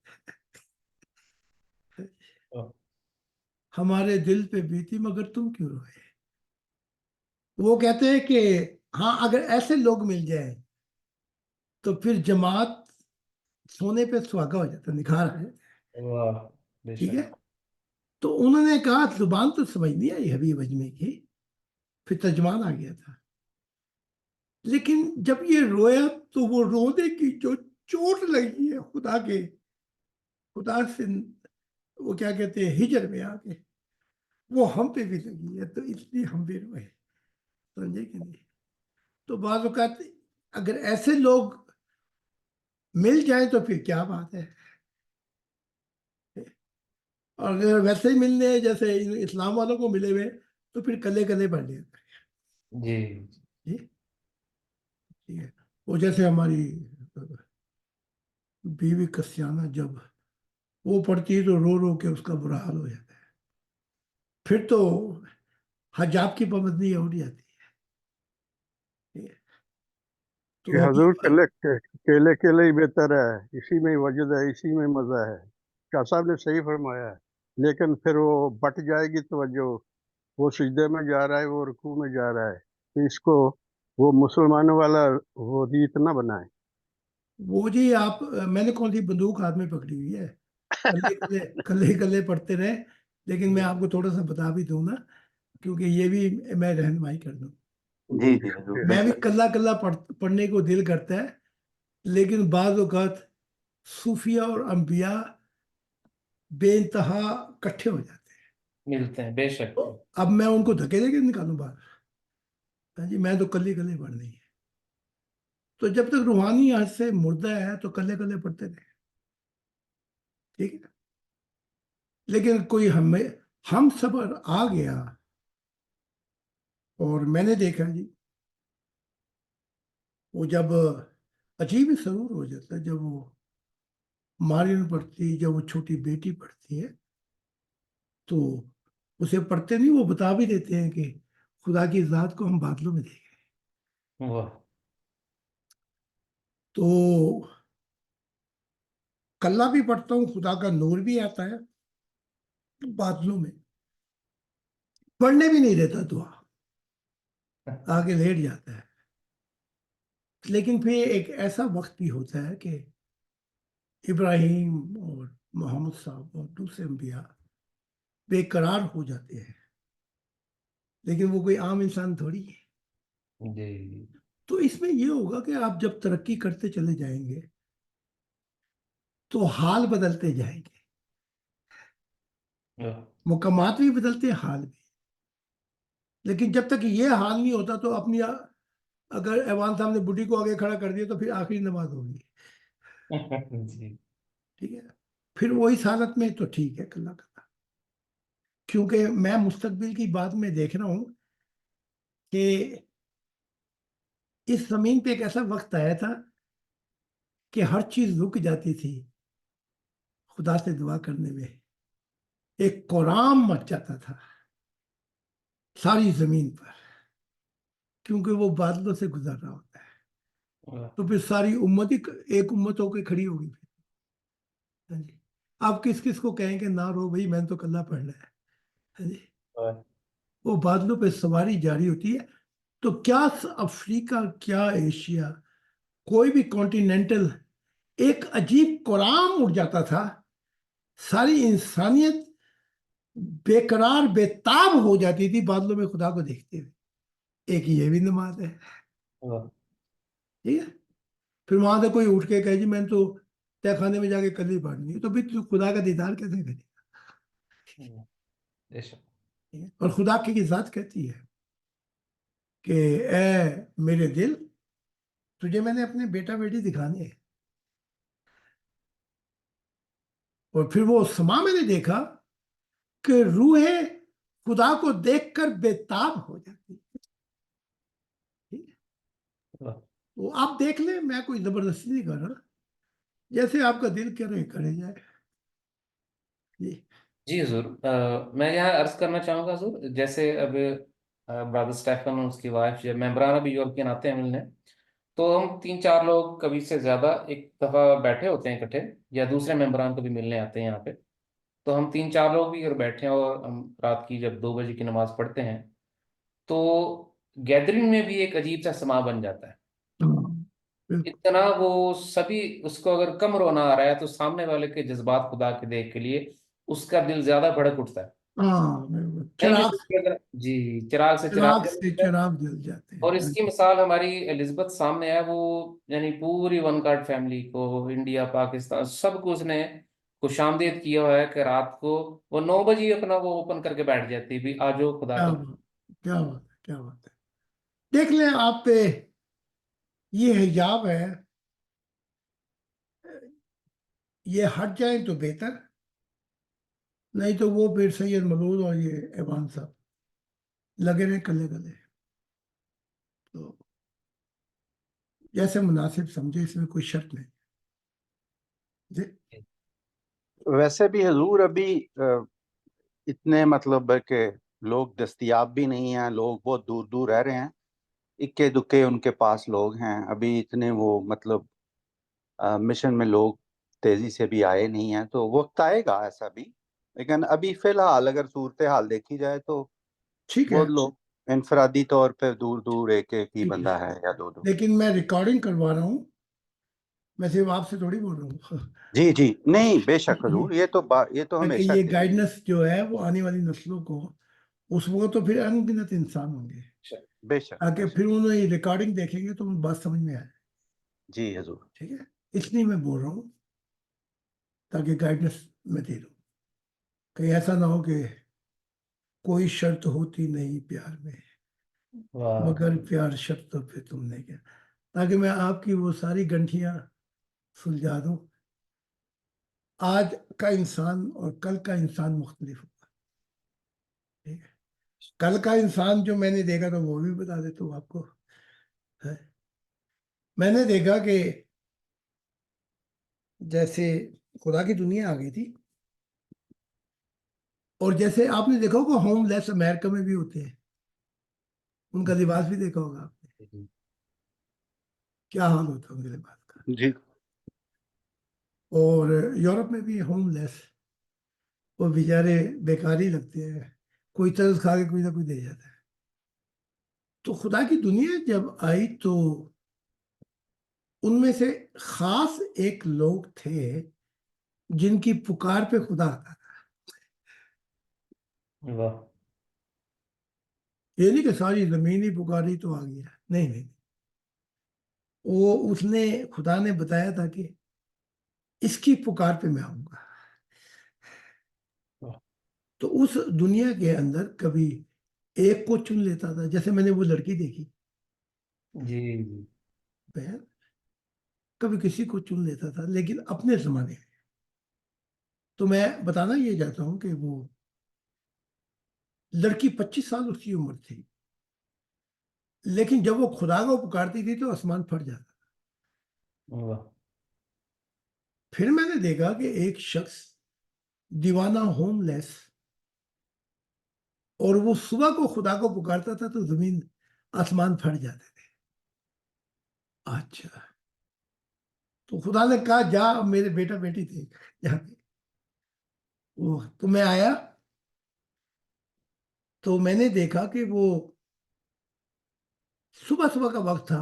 ہمارے دل پہ بیتی مگر تم کیوں روئے؟ وہ کہتے ہیں کہ ہاں اگر ایسے لوگ مل جائیں تو پھر جماعت سونے پہ سہاگا ہو جاتا، نکھار ہے. واہ بے ٹھیک ہے. شک. تو انہوں نے کہا زبان تو سمجھ نہیں آئی حبیب اجمی کی. پھر ترجمان آ گیا تھا. لیکن جب یہ رویا تو وہ رونے کی جو چوٹ لگی ہے خدا سے وہ کیا کہتے ہیں ہجر میں آ کے، وہ ہم پہ بھی لگی ہے، تو اس لیے ہم بھی روئے. سمجھے کہ نہیں؟ تو بعض اوقات اگر ایسے لوگ مل جائیں تو پھر کیا بات ہے. اور اگر ویسے ہی ملنے جیسے اسلام والوں کو ملے ہوئے تو پھر کلے کلے پڑھ لیا. جی جی ٹھیک ہے. وہ جیسے ہماری بیوی کسیانہ جب وہ پڑھتی ہے تو رو رو کے اس کا برا حال ہو جاتا ہے. پھر تو حجاب کی پابندی اٹھ جاتی ہے. تو کہ حضور کیلے کیلے ہی بہتر ہے، اسی میں وجد ہے، اسی میں مزہ ہے. شاہ صاحب نے صحیح فرمایا ہے. لیکن پھر وہ بٹ جائے گی توجہ، وہ سجدے میں جا رہا ہے، وہ رکوع میں جا رہا ہے، تو اس کو وہ مسلمانوں والا وہ ریت نہ بنائے. وہ جی آپ، میں نے کون سی بندوق ہاتھ میں پکڑی ہوئی ہے؟ کلے کلے پڑھتے رہے. لیکن میں آپ کو تھوڑا سا بتا بھی دوں نا، کیونکہ یہ بھی میں رہنمائی کر دوں. جی جی حضور بے میں بھی شک. کلا کلا پڑھنے کو دل کرتا ہے، لیکن بعض اوقات صوفیہ اور انبیاء بے انتہا کٹھے ہو جاتے ہیں. ملتے ہیں بے شک. تو اب میں ان کو دھکے دے کے نکالوں باہر؟ ہاں جی، میں تو کلی کلے پڑھنی ہے. تو جب تک روحانی حد سے مردہ ہے تو کلے کلے پڑھتے رہے. ٹھیک ہے. لیکن کوئی ہم صبر آ گیا، اور میں نے دیکھا جی وہ جب عجیب ہی سرور ہو جاتا ہے جب وہ مارین پڑھتی، جب وہ چھوٹی بیٹی پڑھتی ہے تو اسے پڑھتے نہیں، وہ بتا بھی دیتے ہیں کہ خدا کی ذات کو ہم بادلوں میں دیکھیں. واہ. تو کلہ بھی پڑھتا ہوں، خدا کا نور بھی آتا ہے بادلوں میں. پڑھنے بھی نہیں دیتا دعا، آگے لیٹ جاتا ہے. لیکن پھر ایک ایسا وقت بھی ہوتا ہے کہ ابراہیم اور محمد صاحب اور دوسرے انبیاء بے قرار ہو جاتے ہیں، لیکن وہ کوئی عام انسان تھوڑی ہے. جی تو اس میں یہ ہوگا کہ آپ جب ترقی کرتے چلے جائیں گے تو حال بدلتے جائیں گے. واہ. مقامات بھی بدلتے، حال بھی. لیکن جب تک یہ حال نہیں ہوتا تو اپنی اگر ایوان صاحب نے بڈھی کو آگے کھڑا کر دیا تو پھر آخری نماز ہوگی. جی ٹھیک ہے, پھر وہی حالت میں تو ٹھیک ہے اللہ کا. کیونکہ میں مستقبل کی بات میں دیکھ رہا ہوں کہ اس زمین پہ ایک ایسا وقت آیا تھا کہ ہر چیز رک جاتی تھی خدا سے دعا کرنے میں. ایک قرآن مچ جاتا تھا ساری زمین پر, کیونکہ وہ بادلوں سے گزر رہا ہوتا ہے. تو پھر ساری امت ہی ایک امت ہو کے کھڑی ہوگی. ہاں جی, آپ کس کس کو کہیں کہ نہ رو بھائی, میں نے تو کلہ پڑھنا ہے. ہاں جی, وہ بادلوں پہ سواری جاری ہوتی ہے. تو کیا افریقہ, کیا ایشیا, کوئی بھی کانٹیننٹل, ایک عجیب قرآن اٹھ جاتا تھا. ساری انسانیت بے قرار بے تاب ہو جاتی تھی بادلوں میں خدا کو دیکھتے ہوئے. ایک یہ بھی نماز ہے. ٹھیک ہے, پھر وہاں سے کوئی اٹھ کے کہے جی میں نے تو تہ خانے میں جا کے کلی پڑھنی ہے, تو پھر تو خدا کا دیدار کیسے کرے گا؟ اور خدا کی ذات کہتی ہے کہ اے میرے دل, تجھے میں نے اپنے بیٹا بیٹی دکھانے ہیں. اور پھر وہ سما میں نے دیکھا کہ روح خدا کو دیکھ کر بے تاب ہو جاتی ہے. وہ آپ دیکھ لیں, میں کوئی زبردستی نہیں کر رہا, جیسے آپ کا دل کرے کرے جائے. جی حضور, میں یہاں عرض کرنا چاہوں گا حضور, جیسے اب برادر اسٹیفن اور اس کی وائف جو ممبران ابھی یورپین آتے ہیں ملنے, تو ہم 3-4 لوگ کبھی سے زیادہ ایک دفعہ بیٹھے ہوتے ہیں اکٹھے, یا دوسرے ممبران کو بھی ملنے آتے ہیں یہاں پہ. تو ہم 3-4 لوگ بھی اگر بیٹھے ہیں اور ہم رات کی جب 2 بجے کی نماز پڑھتے ہیں, تو گیدرنگ میں بھی ایک عجیب سا سما بن جاتا ہے. اتنا وہ سبھی, اس کو اگر کم رونا آ رہا ہے تو سامنے والے کے جذبات خدا کے دیکھ کے لیے اس کا دل زیادہ بھڑک اٹھتا ہے. جی, چراغ سے چراغ جل جاتا ہے. چراغ جل جاتے اور ہیں. اس کی مثال ہماری الزبتھ سامنے ہے. وہ یعنی پوری ون کارڈ فیملی کو, انڈیا پاکستان سب کو اس نے خوش آمدید کیا ہوا ہے کہ رات کو وہ 9 بجے اپنا وہ اوپن کر کے بیٹھ جاتی بھی, آجو خدا کا. کیا بات ہے, کیا بات ہے. دیکھ لیں آپ پہ یہ حجاب ہے, یہ ہٹ جائیں تو بہتر, نہیں تو وہ پھر سید ملود اور یہ ایوان صاحب لگے رہے کلے کلے. تو جیسے مناسب سمجھے, اس میں کوئی شرط نہیں. ویسے بھی حضور ابھی اتنے مطلب ہے کہ لوگ دستیاب بھی نہیں ہیں, لوگ بہت دور دور رہ رہے ہیں, اکے دکے ان کے پاس لوگ ہیں. ابھی اتنے وہ مطلب مشن میں لوگ تیزی سے بھی آئے نہیں ہیں, تو وقت آئے گا ایسا بھی. لیکن ابھی فی الحال اگر صورتحال دیکھی جائے تو ٹھیک ہے, بہت لوگ انفرادی طور پہ دور دور ایک ایک ہی بندہ ہے یا 2 لیکن میں ریکارڈنگ کروا رہا ہوں, میں صرف آپ سے تھوڑی بول رہا ہوں. جی جی, نہیں بے شک حضور, یہ تو کہ ہمیشہ یہ کے گائیڈنس جو ہے وہ آنے والی نسلوں کو, اس وقت تو پھر انگنت انسان ہوں گے, بے شک تاکہ پھر انہوں نے ریکارڈنگ دیکھیں گے تو ان بات سمجھ میں آئے. جی حضور. ٹھیک ہے, اس لیے میں بول رہا ہوں تاکہ گائیڈنس میں دے دوں. کہیں ایسا نہ ہو کہ کوئی شرط ہوتی نہیں پیار میں, مگر پیار شرط پہ تم نے کیا, تاکہ میں آپ کی وہ ساری گنٹھیاں سلجھا دوں. آج کا انسان اور کل کا انسان مختلف ہوگا. ٹھیک ہے, کل کا انسان جو میں نے دیکھا تھا وہ بھی بتا دیتا ہوں آپ کو. میں نے دیکھا کہ جیسے خدا کی دنیا آ گئی تھی, اور جیسے آپ نے دیکھا ہوگا ہوم لیس امریکہ میں بھی ہوتے ہیں, ان کا لباس بھی دیکھا ہوگا آپ نے, کیا حال ہوتا ہے ان کے لباس کا. جی, اور یورپ میں بھی ہوم لیس, وہ بیچارے بیکاری لگتے ہیں, کوئی طرز کھا کے کوئی نہ کوئی دے جاتا ہے. تو خدا کی دنیا جب آئی تو ان میں سے خاص ایک لوگ تھے جن کی پکار پہ خدا آتا تھا. یہ نہیں کہ ساری زمین ہی پکاری تو آ گیا, نہیں نہیں, وہ اس نے خدا نے بتایا تھا کہ اس کی پکار پہ میں آؤں گا. تو اس دنیا کے اندر کبھی ایک کو چن لیتا تھا, جیسے میں نے وہ لڑکی دیکھی, جی جی میں کبھی کسی کو چن لیتا تھا لیکن اپنے زمانے میں. تو میں بتانا یہ چاہتا ہوں کہ وہ لڑکی 25 سال اس کی عمر تھی، لیکن جب وہ خدا کو پکارتی تھی تو آسمان پھٹ جاتا. واہ پھر میں نے دیکھا کہ ایک شخص دیوانہ ہوم لیس، اور وہ صبح کو خدا کو پکارتا تھا تو زمین آسمان پھٹ جاتے تھے. اچھا، تو خدا نے کہا جا، میرے بیٹا بیٹی تھے یہاں پہ. تو میں آیا تو میں نے دیکھا کہ وہ صبح صبح کا وقت تھا.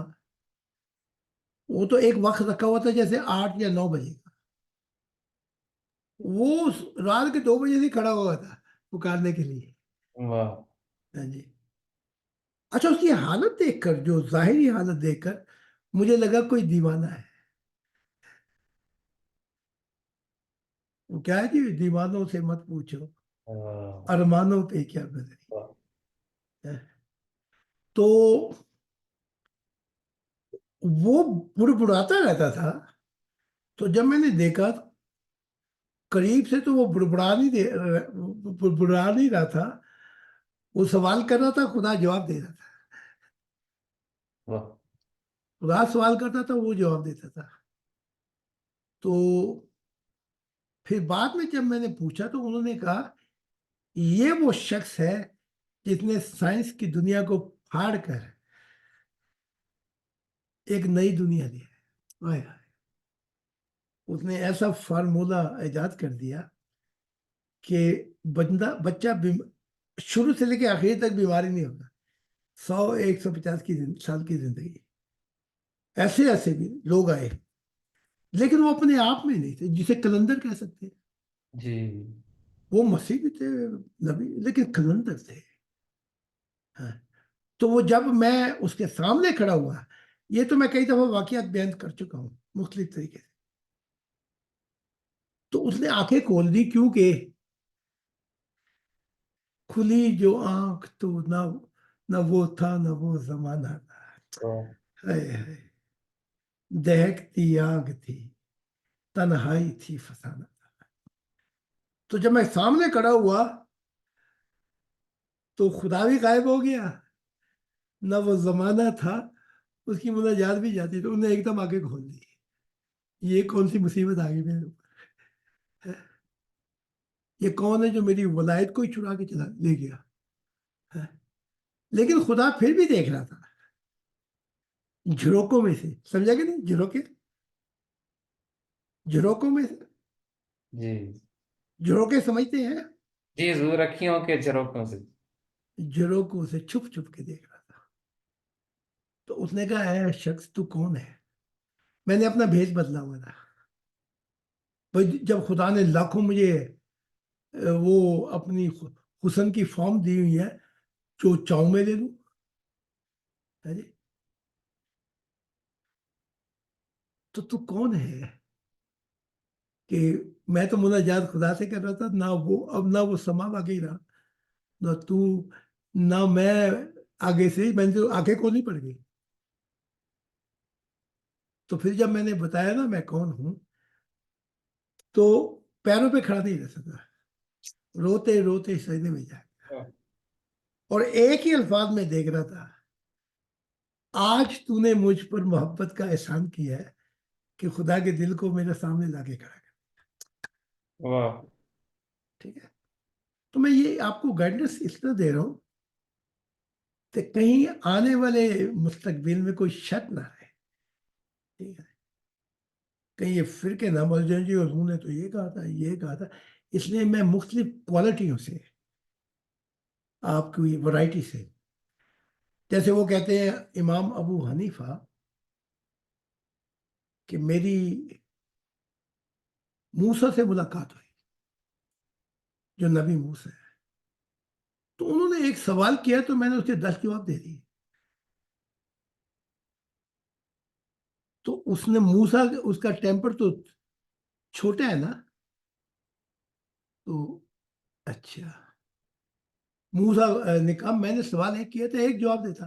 وہ تو ایک وقت رکھا ہوا تھا جیسے 8 یا 9 بجے کا. وہ رات کے 2 بجے سے کھڑا ہوا تھا پکارنے کے لیے. واہ ہاں جی. اچھا، اس کی حالت دیکھ کر، جو ظاہری حالت دیکھ کر مجھے لگا کوئی دیوانہ ہے. وہ کیا ہے کہ دیوانوں سے مت پوچھو واہ ارمانوں پہ کیا گزری. واہ تو وہ بڑبڑاتا رہتا تھا. تو جب میں نے دیکھا قریب سے تو وہ بڑبڑا نہیں رہا تھا، وہ سوال کر رہا تھا، خدا جواب دے رہا تھا. واہ خدا سوال کرتا تھا، وہ جواب دیتا تھا. تو پھر بعد میں جب میں نے پوچھا تو انہوں نے کہا یہ وہ شخص ہے جس نے سائنس کی دنیا کو پھاڑ کر ایک نئی دنیا دی ہے. ہائے ہائے. اس نے ایسا فارمولہ ایجاد کر دیا کہ بچہ شروع سے لے کے آخر تک بیماری نہیں ہوگا. 100-150 سال کی زندگی. ایسے ایسے بھی لوگ آئے لیکن وہ اپنے آپ میں نہیں تھے، جسے کلندر کہہ سکتے ہیں. جی وہ مسیح بھی تھے، نبی، لیکن کلندر تھے. ہاں. تو وہ جب میں اس کے سامنے کھڑا ہوا، یہ تو میں کئی دفعہ واقعات بیان کر چکا ہوں مختلف طریقے سے. تو اس نے آنکھیں کھول دی، کیونکہ کھلی جو آنکھ تو نہ وہ تھا نہ وہ زمانہ تھا. واہ ہائے ہائے. دہکتی آگ تھی، تنہائی تھی، فسانہ تھا. تو جب میں سامنے کھڑا ہوا تو خدا بھی غائب ہو گیا، نہ وہ زمانہ تھا. اس کی مناجات بھی جاتی تو انہوں نے ایک دم آنکھیں کھول دی. یہ کون سی مصیبت آ گئی میرے اوپر؟ یہ کون ہے جو میری ولایت کو ہی چرا کے چلا لے گیا؟ لیکن خدا پھر بھی دیکھ رہا تھا جھروکوں میں سے. سمجھا کہ نہیں؟ جھروکوں میں سے. جی جھروکے سمجھتے ہیں؟ جی حضور اکھیوں کے جھروکوں سے. جھروکوں سے چھپ چھپ کے دیکھ رہا تھا. تو اس نے کہا اے شخص تو کون ہے؟ میں نے اپنا بھیس بدلا ہوا تھا. بھائی جب خدا نے لاکھوں مجھے وہ اپنی حسن کی فارم دی ہوئی ہے، جو چاؤں میں دے دوں. تو کون ہے؟ کہ میں تو مناجات خدا سے کر رہا تھا، نہ وہ سما باقی رہا، نہ تو، نہ میں آگے سے. میں نے تو آنکھیں کھولنی پڑ گئی. تو پھر جب میں نے بتایا نا میں کون ہوں، تو پیروں پہ کھڑا نہیں رہ سکا، روتے روتے سجدے میں جا گیا. اور ایک ہی الفاظ میں دیکھ رہا تھا، آج تو نے مجھ پر محبت کا احسان کیا ہے کہ خدا کے دل کو میرے سامنے لا کے کھڑا کر. واہ ٹھیک ہے. تو میں یہ آپ کو گائیڈنس اس طرح دے رہا ہوں کہ کہیں آنے والے مستقبل میں کوئی شک نہ رہے. ٹھیک ہے. کہیں یہ فرقے نہ بول جائیں جی حضور نے تو یہ کہا تھا، یہ کہا تھا. اس لیے میں مختلف کوالٹیوں سے، آپ کی ورائٹی سے، جیسے وہ کہتے ہیں امام ابو حنیفہ کہ میری موسیٰ سے ملاقات ہوئی، جو نبی موسیٰ ہے. تو انہوں نے ایک سوال کیا تو میں نے اس کے 10 جواب دے دیے. تو اس نے موسیٰ، اس کا ٹیمپر تو چھوٹا ہے نا. تو اچھا، موسیٰ نے کہا میں نے سوال ایک کیا تھا، ایک جواب دیتا.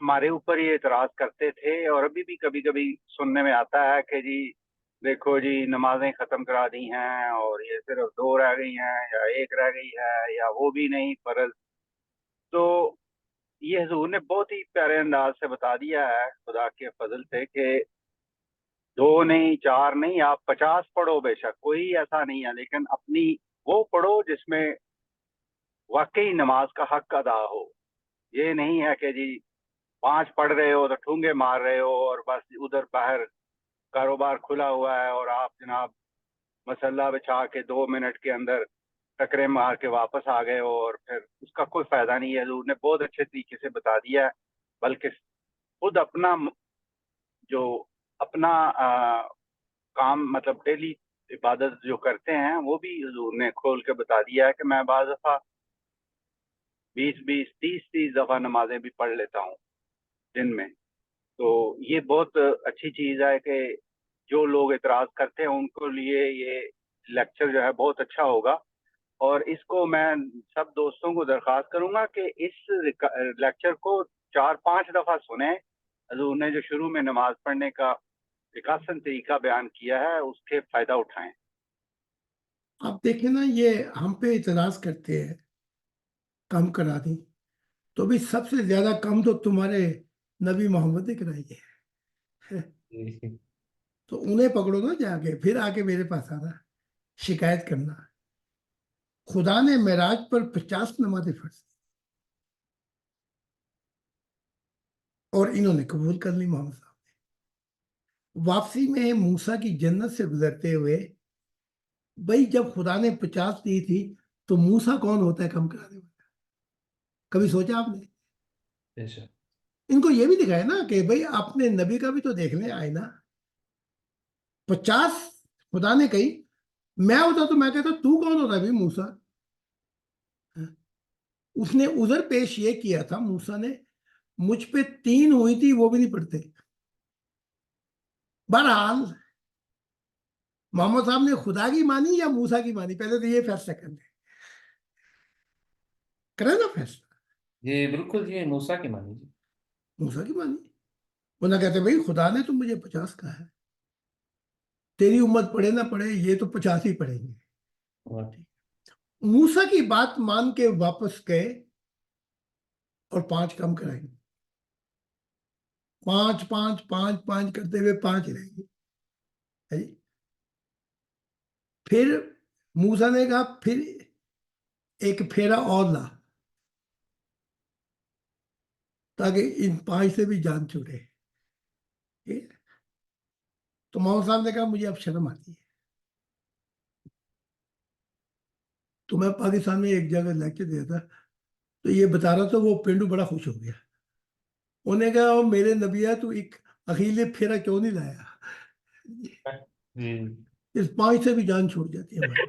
ہمارے اوپر یہ اعتراض کرتے تھے، اور ابھی بھی کبھی کبھی سننے میں آتا ہے کہ جی دیکھو جی نمازیں ختم کرا دی ہیں اور یہ صرف 2 رہ گئی ہیں یا 1 رہ گئی ہے یا وہ بھی نہیں فرض. تو یہ حضور نے بہت ہی پیارے انداز سے بتا دیا ہے خدا کے فضل سے کہ 2 نہیں 4 نہیں، آپ 50 پڑھو، بے شک کوئی ایسا نہیں ہے، لیکن اپنی وہ پڑھو جس میں واقعی نماز کا حق ادا ہو. یہ نہیں ہے کہ جی 5 پڑھ رہے ہو تو ٹھونگے مار رہے ہو اور بس ادھر باہر کاروبار کھلا ہوا ہے اور آپ جناب مسلح بچھا کے 2 منٹ کے اندر ٹکرے مار کے واپس آ گئے ہو، اور پھر اس کا کوئی فائدہ نہیں ہے. حضور نے بہت اچھے طریقے سے بتا دیا ہے، بلکہ خود اپنا جو اپنا کام مطلب ڈیلی عبادت جو کرتے ہیں وہ بھی حضور نے کھول کے بتا دیا ہے کہ میں بعض دفعہ 20 30 دفعہ نمازیں بھی پڑھ لیتا ہوں دن میں. تو یہ بہت اچھی چیز ہے کہ جو لوگ اعتراض کرتے ہیں ان کو لیے یہ لیکچر جو ہے بہت اچھا ہوگا، اور اس کو میں سب دوستوں کو درخواست کروں گا کہ اس لیکچر کو 4-5 دفعہ سنیں. حضور نے جو شروع میں نماز پڑھنے کا ایک آسان طریقہ بیان کیا ہے اس کے فائدہ اٹھائیں. آپ دیکھیں نا، یہ ہم پہ اعتراض کرتے ہیں کم کرا دیں، تو بھی سب سے زیادہ کم تو تمہارے نبی محمد نے کرائی ہے. تو انہیں پکڑو نا جا کے، پھر آ کے میرے پاس آنا شکایت کرنا. خدا نے معراج پر 50 نمازیں فرض کی اور انہوں نے قبول کر لی. محمد صاحب نے واپسی میں موسیٰ کی جنت سے گزرتے ہوئے، بھائی جب خدا نے 50 دی تھی تو موسیٰ کون ہوتا ہے کم کرانے والا؟ کبھی سوچا آپ نے؟ ان کو یہ بھی دکھایا نا کہ بھائی اپنے نبی کا بھی تو دیکھ لیں آئے نا. 50 خدا نے کہی، میں ہوتا تو میں کہتا تو کون ہوتا ہے بھی موسیٰ؟ اس نے عذر پیش یہ کیا تھا موسیٰ نے، مجھ پہ 3 ہوئی تھی وہ بھی نہیں پڑھتے. بہرحال محمد صاحب نے خدا کی مانی یا موسیٰ کی مانی؟ پہلے تو یہ فیصلہ کرے نا فیصلہ. جی بالکل جی، موسیٰ کی مانی جی. موسیٰ کی مانی. وہ نہ کہتے بھائی خدا نے تو مجھے 50 کہا ہے، تیری امت پڑھے نہ پڑھے یہ تو 50 ہی پڑھیں گے. موسیٰ کی بات مان کے واپس گئے اور 5 کم کرائیں گے. 5 کرتے ہوئے 5 رہیں گے. پھر موسیٰ نے کہا پھر ایک پھیرا اور لا تاکہ ان 5 سے بھی جان چھوٹے. تو محمد صاحب نے کہا مجھے اب شرم آتی ہے. تو میں پاکستان میں ایک جگہ لیکچر دیا تھا، تو یہ بتا رہا تھا، وہ پینڈو بڑا خوش ہو گیا. انہوں نے کہا میرے نبی ہے تو ایک اخیل پھیرا کیوں نہیں لایا؟ اس 5 سے بھی جان چھوڑ جاتی ہے ہماری.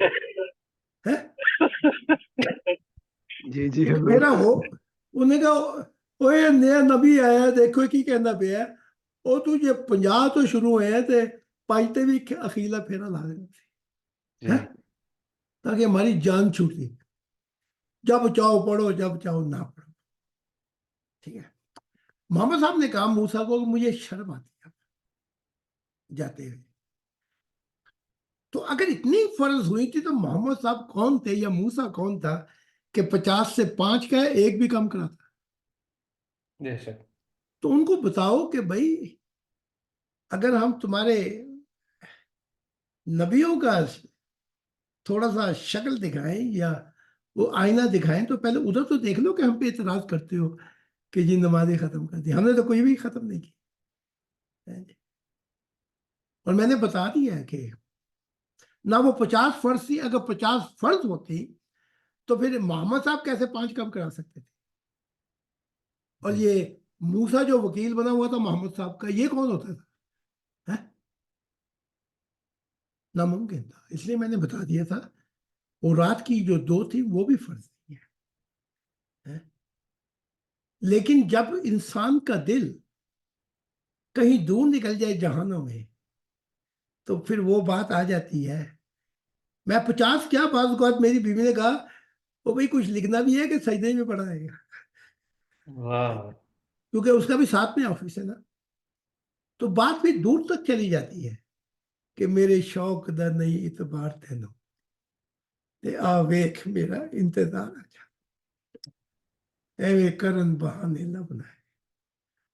جی جی پھیرا ہو. انہوں نے کہا اوے نیا نبی آیا دیکھو کی کہنا پیا وہ تجھے 50 تو شروع ہوئے ہیں تے 5 تے بھی اخیلا پھیرا لا دینا تاکہ ہماری جان چھوٹی. جب چاہو پڑھو، جب چاہو نہ پڑھو. ٹھیک ہے. محمد صاحب نے کہا موسیٰ کو مجھے شرم آتی ہے جاتے ہوئے. تو اگر اتنی فرض ہوئی تھی تو محمد صاحب کون تھے یا موسیٰ کون تھا کہ 50 سے 5 کا ایک بھی کم کراتا؟ تو ان کو بتاؤ کہ بھائی اگر ہم تمہارے نبیوں کا تھوڑا سا شکل دکھائیں یا وہ آئینہ دکھائیں تو پہلے ادھر تو دیکھ لو کہ ہم پہ اعتراض کرتے ہو کہ جی نمازیں ختم کر دی. ہم نے تو کوئی بھی ختم نہیں کی. اور میں نے بتا دیا ہے کہ نہ وہ 50 فرض تھی. اگر 50 فرض ہوتی تو پھر محمد صاحب کیسے 5 کم کرا سکتے تھے؟ اور یہ موسیٰ جو وکیل بنا ہوا تھا محمد صاحب کا، یہ کون ہوتا تھا؟ ناممکن تھا. اس لیے میں نے بتا دیا تھا اور رات کی جو 2 تھی وہ بھی فرض نہیں ہے. لیکن جب انسان کا دل کہیں دور نکل جائے جہانوں میں تو پھر وہ بات آ جاتی ہے. میں 50 کیا بعض اوقات میری بیوی نے کہا وہ بھائی کچھ لکھنا بھی ہے کہ سجدے میں پڑھا ہے گا. کیونکہ اس کا بھی ساتھ میں آفس ہے نا. تو بات پھر دور تک چلی جاتی ہے کہ میرے شوق دا نہیں اعتبار تینوں تے آ ویکھ میرا انتظار اچھا ایویں کرن بہانے نہ بنائے.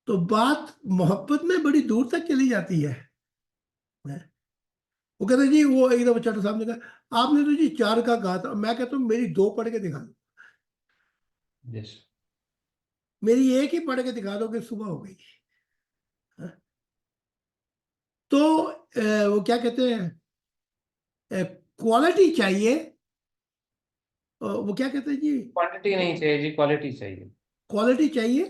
تو بات محبت میں بڑی دور تک چلی جاتی ہے. وہ کہتے ہیں جی وہ ایک دفعہ چٹر صاحب نے کہا آپ نے تو جی 4 کا کہا تھا, میں کہتا ہوں میری 2 پڑھ کے دکھا دو, Yes. میری 1 ہی پڑھ کے دکھا دو کہ صبح ہو گئی. تو وہ کیا کہتے ہیں کوالٹی چاہیے, وہ کیا کہتے ہیں جی کوانٹٹی نہیں چاہیے جی, کوالٹی چاہیے. کوالٹی چاہیے,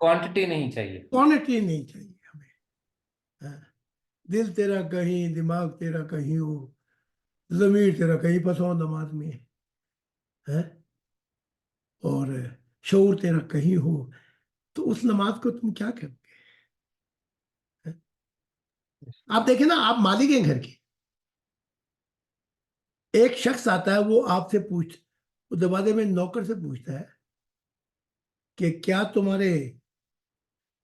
کوانٹٹی نہیں چاہیے. کوانٹٹی نہیں چاہیے ہمیں. ہاں. دل تیرا کہیں, دماغ تیرا کہیں ہو, ضمیر تیرا کہیں پھنسا ہو نماز میں, اور شعور تیرا کہیں ہو, تو اس نماز کو تم کیا کرو گے؟ آپ دیکھیں نا, آپ مالک ہیں گھر کے, ایک شخص آتا ہے, وہ آپ سے وہ دروازے میں نوکر سے پوچھتا ہے کہ کیا تمہارے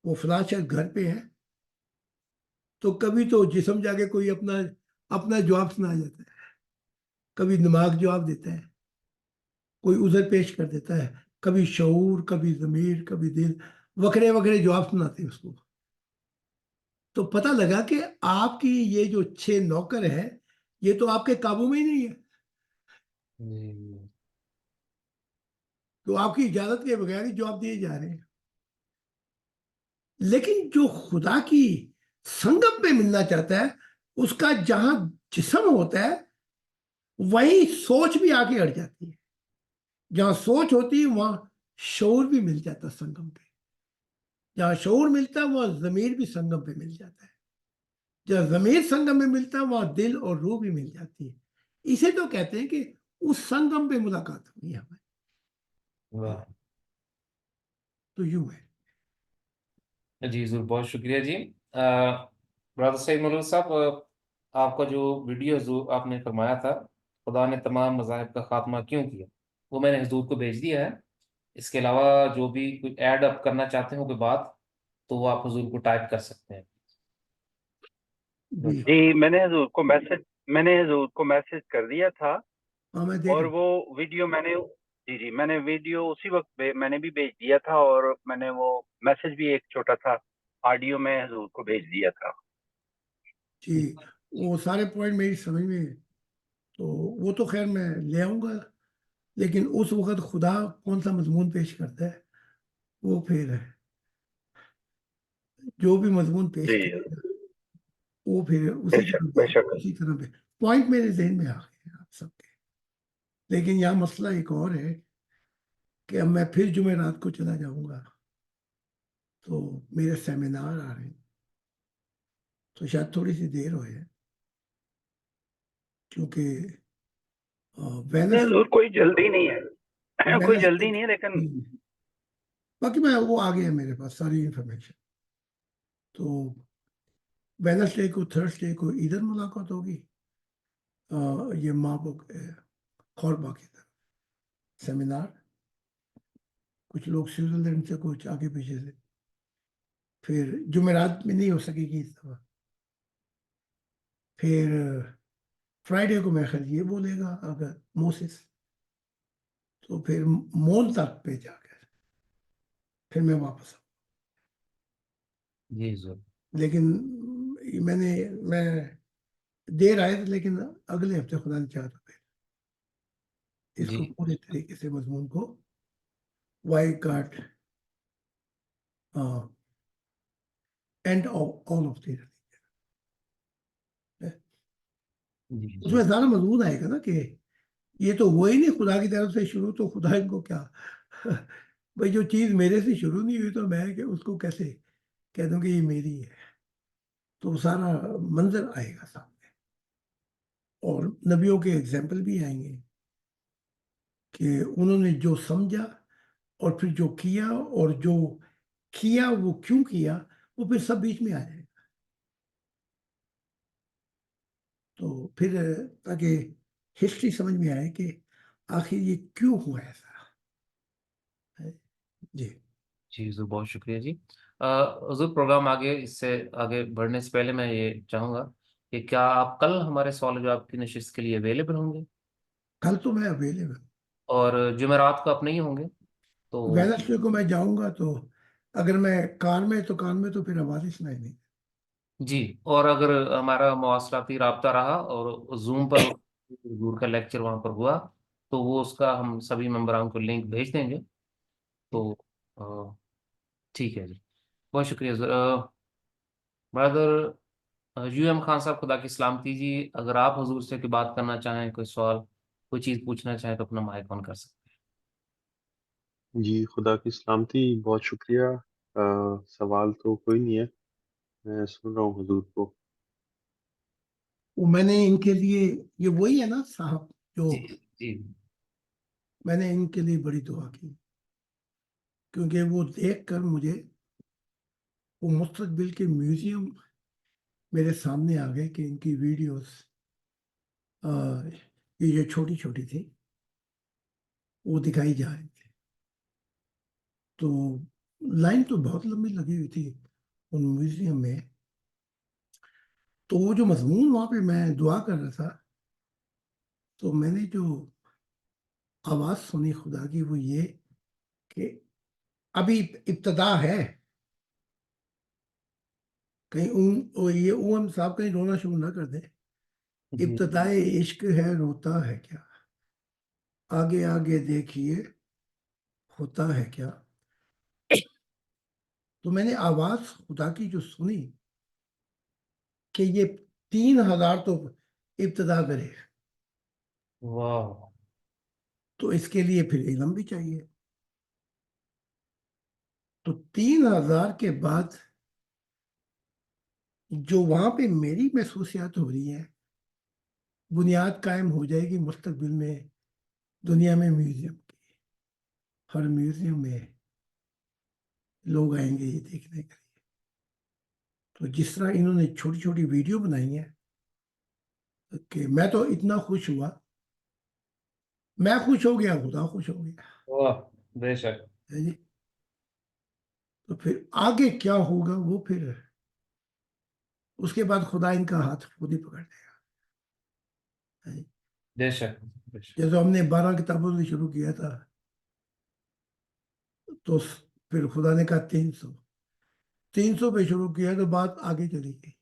وہ فلاں شخص گھر پہ ہے؟ تو کبھی تو جسم جا کے کوئی اپنا جواب سنا جاتا ہے, کبھی دماغ جواب دیتا ہے, کوئی عذر پیش کر دیتا ہے, کبھی شعور, کبھی ضمیر, کبھی دل, وکھرے وکھرے جواب سناتے ہیں اس کو. تو پتہ لگا کہ آپ کی یہ جو 6 نوکر ہیں یہ تو آپ کے قابو میں ہی نہیں ہے, تو آپ کی اجازت کے بغیر ہی جواب دیے جا رہے ہیں. لیکن جو خدا کی سنگم پہ ملنا چاہتا ہے, اس کا جہاں جسم ہوتا ہے وہیں سوچ بھی آ کے اڑ جاتی ہے. جہاں سوچ ہوتی ہے وہاں شعور بھی مل جاتا ہے سنگم پہ, جہاں شعور ملتا ہے وہاں ضمیر بھی سنگم پہ مل جاتا ہے, جہاں ضمیر سنگم میں ملتا ہے وہاں دل اور روح بھی مل جاتی ہے. اسے تو کہتے ہیں کہ اس سنگم پہ ملاقات ہوئی ہمیں. تو یوں ہے. جی ضرور, بہت شکریہ جی. برادر سعید ملک صاحب, آپ کا جو ویڈیو حضور آپ نے فرمایا تھا خدا نے تمام مذاہب کا خاتمہ کیوں کیا, وہ میں نے حضور کو بھیج دیا ہے. اس کے علاوہ جو بھی کوئی ایڈ اپ کرنا چاہتے ہوں کوئی بات, تو وہ آپ حضور کو ٹائپ کر سکتے ہیں. جی جی میں نے حضور کو میسج کر دیا تھا, ہاں میں دیکھ اور رہا وہ ویڈیو میں نے ویڈیو اسی وقت میں نے بھی بھیج دیا تھا, اور میں نے وہ میسج بھی ایک چھوٹا تھا آڈیو میں حضور کو بھیج دیا تھا. جی وہ سارے پوائنٹ میری سمجھ میں, تو وہ تو خیر میں لے آؤں گا, لیکن اس وقت خدا کون سا مضمون پیش کرتا ہے وہ پھر جو بھی مضمون پیش جی کرے گا وہ پھر بے شک بے شک. اسی طرح پہ پوائنٹ میرے ذہن میں آ گئے ہیں آپ سب کے. لیکن یہاں مسئلہ ایک اور ہے کہ اب میں پھر جمعرات کو چلا جاؤں گا, تو میرے سیمینار آ رہے ہیں, تو شاید تھوڑی سی دیر ہو جائے, کیونکہ حضور کوئی جلدی نہیں ہے, کوئی جلدی نہیں ہے, لیکن باقی میں وہ آ گیا میرے پاس ساری انفارمیشن. تو ویڈنسڈے کو, تھرسڈے کو ادھر ملاقات ہوگی, یہ ماں کھوربا کی طرف سیمینار, کچھ لوگ سوئٹزرلینڈ سے, کچھ آگے پیچھے سے. پھر جمعرات میں نہیں ہو سکے گی اس دفعہ. پھر فرائیڈے کو میں خیال یہ بولے گا اگر موسس, تو پھر مون تک پہ جا کر پھر میں واپس آؤں. جی ضرور. لیکن میں دیر آئے تھے, لیکن اگلے ہفتے خدا نے چاہا تو پھر اس کو جی پورے طریقے سے مضمون کو why God and all of the, اس میں زیادہ مضمون آئے گا نا کہ یہ تو ہوا ہی نہیں خدا کی طرف سے شروع, تو خدا ان کو کیا بھائی جو چیز میرے سے شروع نہیں ہوئی تو میں کہ اس کو کیسے کہہ دوں کہ یہ میری ہے. تو سارا منظر آئے گا سامنے, اور نبیوں کے ایگزامپل بھی آئیں گے کہ انہوں نے جو سمجھا اور پھر جو کیا, اور جو کیا وہ کیوں کیا, وہ پھر سب بیچ میں آ جائے گا. تو پھر تاکہ ہسٹری سمجھ میں آئے کہ آخر یہ کیوں ہوا ایسا. جی جی حضور بہت شکریہ جی. حضور پروگرام آگے اس سے آگے بڑھنے سے پہلے میں یہ چاہوں گا کہ کیا آپ کل ہمارے سوال و جواب کی نشست کے لیے اویلیبل ہوں گے؟ کل تو میں اویلیبل، اور جمعرات کو آپ نہیں ہوں گے تو ویڈنسڈے کو میں جاؤں گا، تو اگر میں کار میں تو پھر آواز ہی سنائی نہیں. جی. اور اگر ہمارا مواصلاتی رابطہ رہا اور زوم پر حضور کا لیکچر وہاں پر ہوا تو وہ اس کا ہم سبھی ممبران کو لنک بھیج دیں گے. تو ٹھیک ہے جی. بہت شکریہ برادر یو ایم خان صاحب، خدا کی سلامتی جی. اگر آپ حضور سے کوئی بات کرنا چاہیں، کوئی سوال، کوئی چیز پوچھنا چاہیں تو اپنا مائک آن کر سکتے جی خدا کی سلامتی، بہت شکریہ. سوال تو کوئی نہیں ہے، میں سن رہا ہوں حضور کو. وہ میں نے ان کے لیے، یہ وہی ہے نا صاحب جو ہیں. جی جی میں نے ان کے لیے بڑی دعا کی، کیونکہ وہ دیکھ کر مجھے وہ مستقبل کے میوزیم میرے سامنے آ گئے کہ ان کی ویڈیوز یہ جو چھوٹی چھوٹی تھی وہ دکھائی جا رہی تھی. تو لائن تو بہت لمبی لگی ہوئی تھی ان میوزیم میں. تو وہ جو مضمون وہاں پہ میں دعا کر رہا تھا، تو میں نے جو آواز سنی خدا کی وہ یہ کہ ابھی ابتدا ہے. کہیں یہ اوم صاحب کہیں رونا شروع نہ کر دیں. جی ابتدائے عشق ہے روتا ہے کیا، آگے آگے دیکھیے ہوتا ہے کیا. تو میں نے آواز خدا کی جو سنی کہ یہ 3000 تو ابتدا کرے، واہ. تو اس کے لیے پھر علم بھی چاہیے. تو 3000 کے بعد جو وہاں پہ میری محسوسیات ہو رہی ہیں، بنیاد قائم ہو جائے گی مستقبل میں دنیا میں میوزیم کی. ہر میوزیم میں لوگ آئیں گے یہ دیکھنے کے لیے. تو جس طرح انہوں نے چھوٹی چھوٹی ویڈیو بنائی ہیں کہ میں تو اتنا خوش ہوا، میں خوش ہو گیا، خدا خوش ہو گیا. واہ بے شک. ہے جی. تو پھر آگے کیا ہوگا وہ پھر اس کے بعد خدا ان کا ہاتھ خود ہی پکڑ لے گا. ہے جی. بے شک بے شک. جیسے ہم نے 12 کتابوں سے شروع کیا تھا، تو پھر خدا نے کہا 300 پہ شروع کیا تو بات آگے چلی گئی.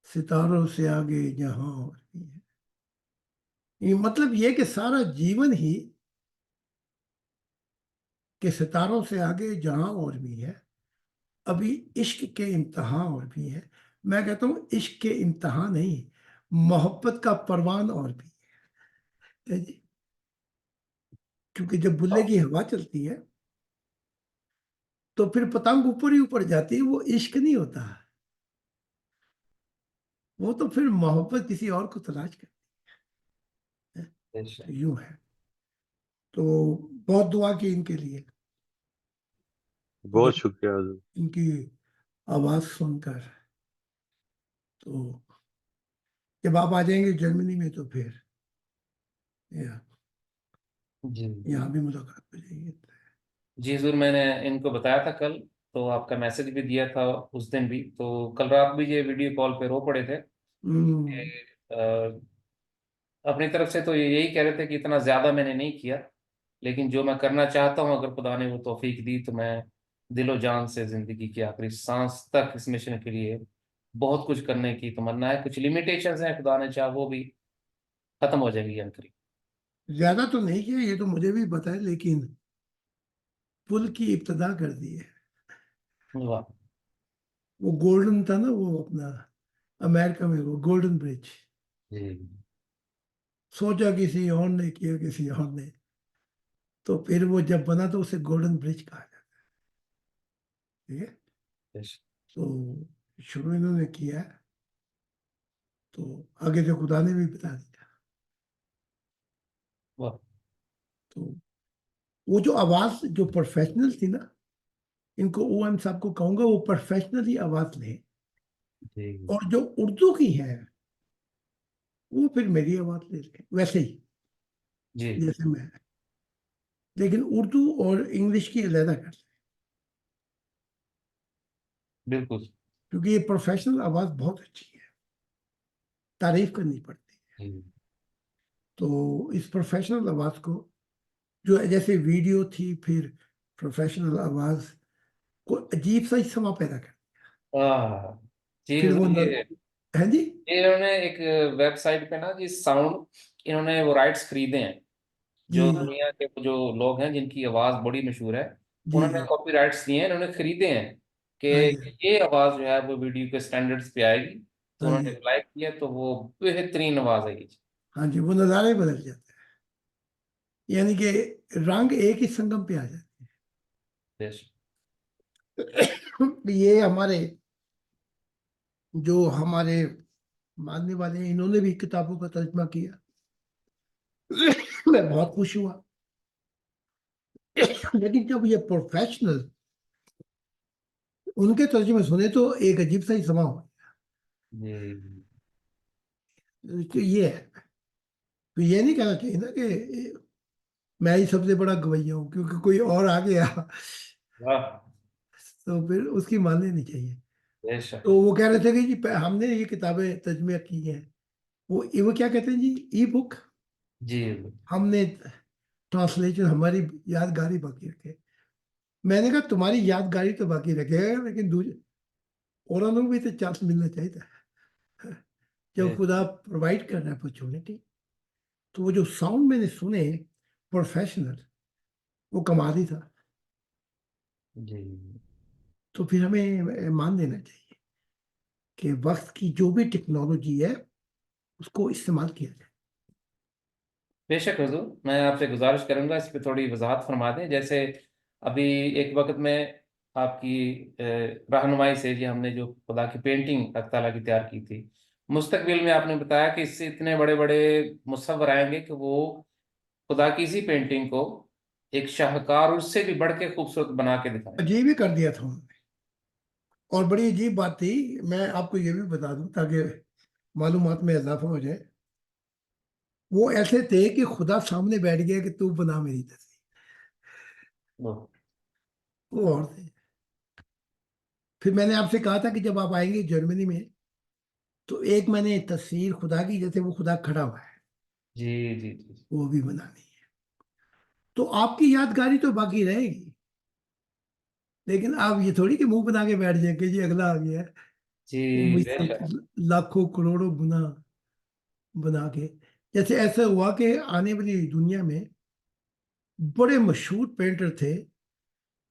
ستاروں سے آگے جہاں اور بھی ہے. یہ مطلب یہ کہ سارا جیون ہی کہ ستاروں سے آگے جہاں اور بھی ہے. ابھی عشق کے امتحان اور بھی ہے. میں کہتا ہوں عشق کے امتحان نہیں، محبت کا پروان اور بھی ہے جی. کیونکہ جب بلے کی ہوا چلتی ہے تو پھر پتنگ اوپر ہی اوپر جاتی ہے، وہ عشق نہیں ہوتا، وہ تو پھر محبت کسی اور کو تلاش کرتی ہے. بے شک. تو یوں ہے. تو بہت دعا کی ان کے لیے. بہت شکریہ حضور. ان کی آواز سن کر تو جب آپ آ جائیں گے جرمنی میں تو پھر جی یہاں بھی ملاقات ہو جائے گی. جی حضور، میں نے ان کو بتایا تھا کل، تو آپ کا میسج بھی دیا تھا اس دن بھی. تو کل رات بھی یہ ویڈیو کال پہ رو پڑے تھے کہ اپنی طرف سے تو یہ یہی کہہ رہے تھے کہ اتنا زیادہ میں نے نہیں کیا، لیکن جو میں کرنا چاہتا ہوں اگر خدا نے وہ توفیق دی تو میں دل و جان سے زندگی کی آخری سانس تک اس مشن کے لیے بہت کچھ کرنے کی تمنا ہے. کچھ لمیٹیشنز ہیں، خدا نے چاہ وہ بھی ختم ہو جائے گی قریب. زیادہ تو نہیں کیا، یہ تو مجھے بھی پتا ہے، لیکن پل کی ابتدا کر دی ہے. واہ. وہ گولڈن تھا نا، وہ اپنا امریکہ میں وہ گولڈن برج، جی سوچا کسی اور نے کیا کسی اور نے، تو پھر وہ جب بنا تو اسے گولڈن برج کہا جاتا ہے. ٹھیک ہے. بے شک. تو شروع انہوں نے کیا ہے، تو آگے جو خدا نے بھی بتا دیا. واہ. تو وہ جو آواز جو پروفیشنل تھی نا، ان کو او ایم صاحب کو کہوں گا وہ پروفیشنل ہی آواز لیں. جی اور جو اردو کی ہے وہ پھر میری آواز لے لیں ویسے ہی جی جیسے میں، لیکن اردو اور انگلش کی علیحدہ کر لیں. بالکل کیونکہ یہ پروفیشنل آواز بہت اچھی ہے, تعریف کرنی پڑتی ہے. جی تو اس پروفیشنل آواز کو جو جیسے ویڈیو تھی, پھر پروفیشنل آواز کو عجیب سا سما پیدا کر, جی پھر وہ حضور یہ ہے جی. انہوں نے ایک ویب سائٹ پہ نا جی ساؤنڈ انہوں نے وہ رائٹس خریدے ہیں, جو جی دنیا کے جو لوگ ہیں جن کی آواز بڑی مشہور ہے, جی انہوں نے کاپی رائٹس لیے ہیں, انہوں نے خریدے ہیں کہ ہاں جی یہ آواز جو ہے وہ ویڈیو کے سٹینڈرڈز پہ آئے گی, تو ہاں انہوں نے جی اپلائی کیا تو وہ بہترین آواز ہے. ہاں جی, وہ نظارے بدل جاتے ہیں, یعنی کہ رنگ ایک ہی سنگم پہ آ جاتے بیش ہیں. یہ ہمارے جو ہمارے ماننے والے ہیں, انہوں نے بھی کتابوں کا ترجمہ کیا, میں بہت خوش ہوا. لیکن جب یہ پروفیشنل ان کے ترجمے سنے تو ایک عجیب سا ہی سما ہوا. جی تو یہ ہے, تو یہ نہیں کہنا چاہیے نا کہ میں ہی سب سے بڑا گویا ہوں, کیونکہ کوئی اور آ گیا واہ تو پھر اس کی مان لینی چاہیے. بے شک تو وہ کہہ رہے تھے کہ جی ہم نے یہ کتابیں ترجمہ کی ہیں, وہ کیا کہتے ہیں جی, ای بک, جی ہم نے ٹرانسلیشن ہماری یادگاری باقی رکھے. میں نے کہا تمہاری یادگاری تو باقی رکھے گا, لیکن اوروں کو بھی تو چانس ملنا چاہیے تھا. جب خدا پرووائڈ کر رہا ہے اپرچونٹی, تو وہ جو ساؤنڈ میں نے سنے پروفیشنل, وہ کمال ہی تھا. جی تو پھر ہمیں مان دینا چاہیے کہ وقت کی جو بھی ٹیکنالوجی ہے اس کو استعمال کیا جائے. بے شک حضور, میں آپ سے گزارش کروں گا اس پہ تھوڑی وضاحت فرما دیں. جیسے ابھی ایک وقت میں آپ کی رہنمائی سے جی ہم نے جو خدا کی پینٹنگ اللہ تعالیٰ کی تیار کی تھی, مستقبل میں آپ نے بتایا کہ اس سے اتنے بڑے بڑے مصور آئیں گے کہ وہ خدا کی اسی پینٹنگ کو ایک شاہکار اور اس سے بھی بڑھ کے خوبصورت بنا کے دکھائیں گے. عجیب ہی کر دیا تھا انہوں نے, اور بڑی عجیب بات تھی. میں آپ کو یہ بھی بتا دوں تاکہ معلومات میں اضافہ ہو جائے. وہ ایسے تھے کہ خدا سامنے بیٹھ گیا کہ تو بنا میری تصویر. وہ اور تھے. پھر میں نے آپ سے کہا تھا کہ جب آپ آئیں گے جرمنی میں, تو ایک میں نے تصویر خدا کی, جیسے وہ خدا کھڑا ہوا ہے, جی جی جی وہ بھی بنانی ہے. تو آپ کی یادگاری تو باقی رہے گی, لیکن آپ یہ تھوڑی کہ منہ بنا کے بیٹھ جائیں کہ جی اگلا آ گیا ہے, جی مجھ بے سے شک لاکھوں کروڑوں گنا بنا کے. جیسے ایسا ہوا کہ آنے والی دنیا میں بڑے مشہور پینٹر تھے,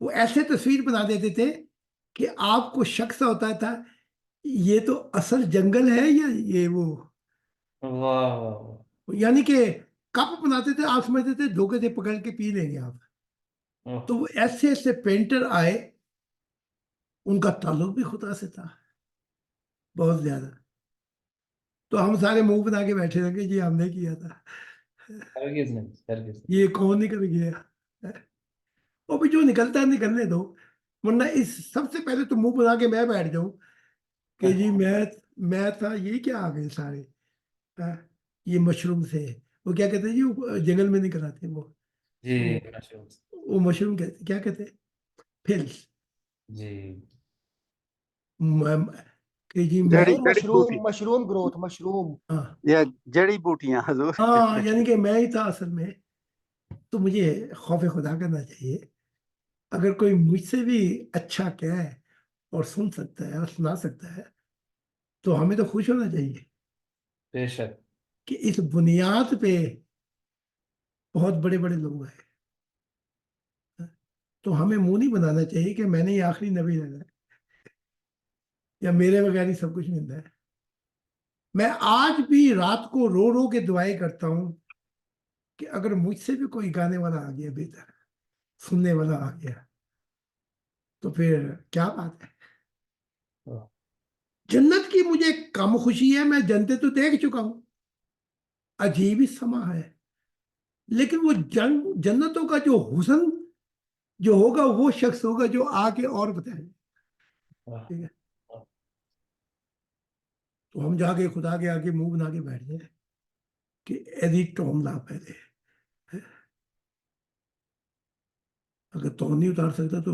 وہ ایسے تصویر بنا دیتے تھے کہ آپ کو شک سا ہوتا تھا یہ تو اصل جنگل ہے یا یہ وہ, واہ واہ واہ. یعنی کہ کپ بناتے تھے, آپ سمجھتے تھے دھوکے سے پکڑ کے پی لیں گے آپ. اوہ، تو وہ ایسے ایسے پینٹر آئے, ان کا تعلق بھی خدا سے تھا بہت زیادہ. تو ہم سارے منہ بنا کے بیٹھے رہے کہ جی ہم نے کیا تھا, ہرگز نہیں ہرگز نہیں. یہ کون نکل گیا. اور بھی جو نکلتا ہے نکلنے دو, ورنہ اس سب سے پہلے تو منہ بنا کے میں بیٹھ جاؤں کہ جی میں تھا, یہ کیا آ گئے سارے. یہ مشروم سے, وہ کیا کہتے ہیں جی, وہ جنگل میں نکل آتے ہیں, جی وہ مشروم کہتے, کیا کہتے ہیں, پھلس. جی کہ جی میں, جڑی مشروم بوٹی مشروم گروتھ, مشروم. ہاں یا جڑی بوٹیاں حضور. ہاں, یعنی کہ میں ہی تھا اصل میں. تو مجھے خوف خدا کرنا چاہیے. اگر کوئی مجھ سے بھی اچھا کہے اور سن سکتا ہے اور سنا سکتا ہے, تو ہمیں تو خوش ہونا چاہیے بے شک. کہ اس بنیاد پہ بہت بڑے بڑے لوگ ہیں. تو ہمیں منہ نہیں بنانا چاہیے کہ میں نے یہ آخری نبی رہنا ہے یا میرے بغیر ہی سب کچھ ملتا ہے. میں آج بھی رات کو رو رو کے دعائیں کرتا ہوں کہ اگر مجھ سے بھی کوئی گانے والا آ گیا, بہتر سننے والا آ گیا, تو پھر کیا بات ہے. جنت کی مجھے کم خوشی ہے, میں جنتے تو دیکھ چکا ہوں, عجیب ہی سما ہے. لیکن وہ جنتوں کا جو حسن جو ہوگا, وہ شخص ہوگا جو آ کے اور بتائے. ٹھیک ہے, تو ہم جا کے خدا کے آگے منہ بنا کے بیٹھ جائیں کہ ایڈٹ ٹوم لا پہلے. اگر تو نہیں اتار سکتا تو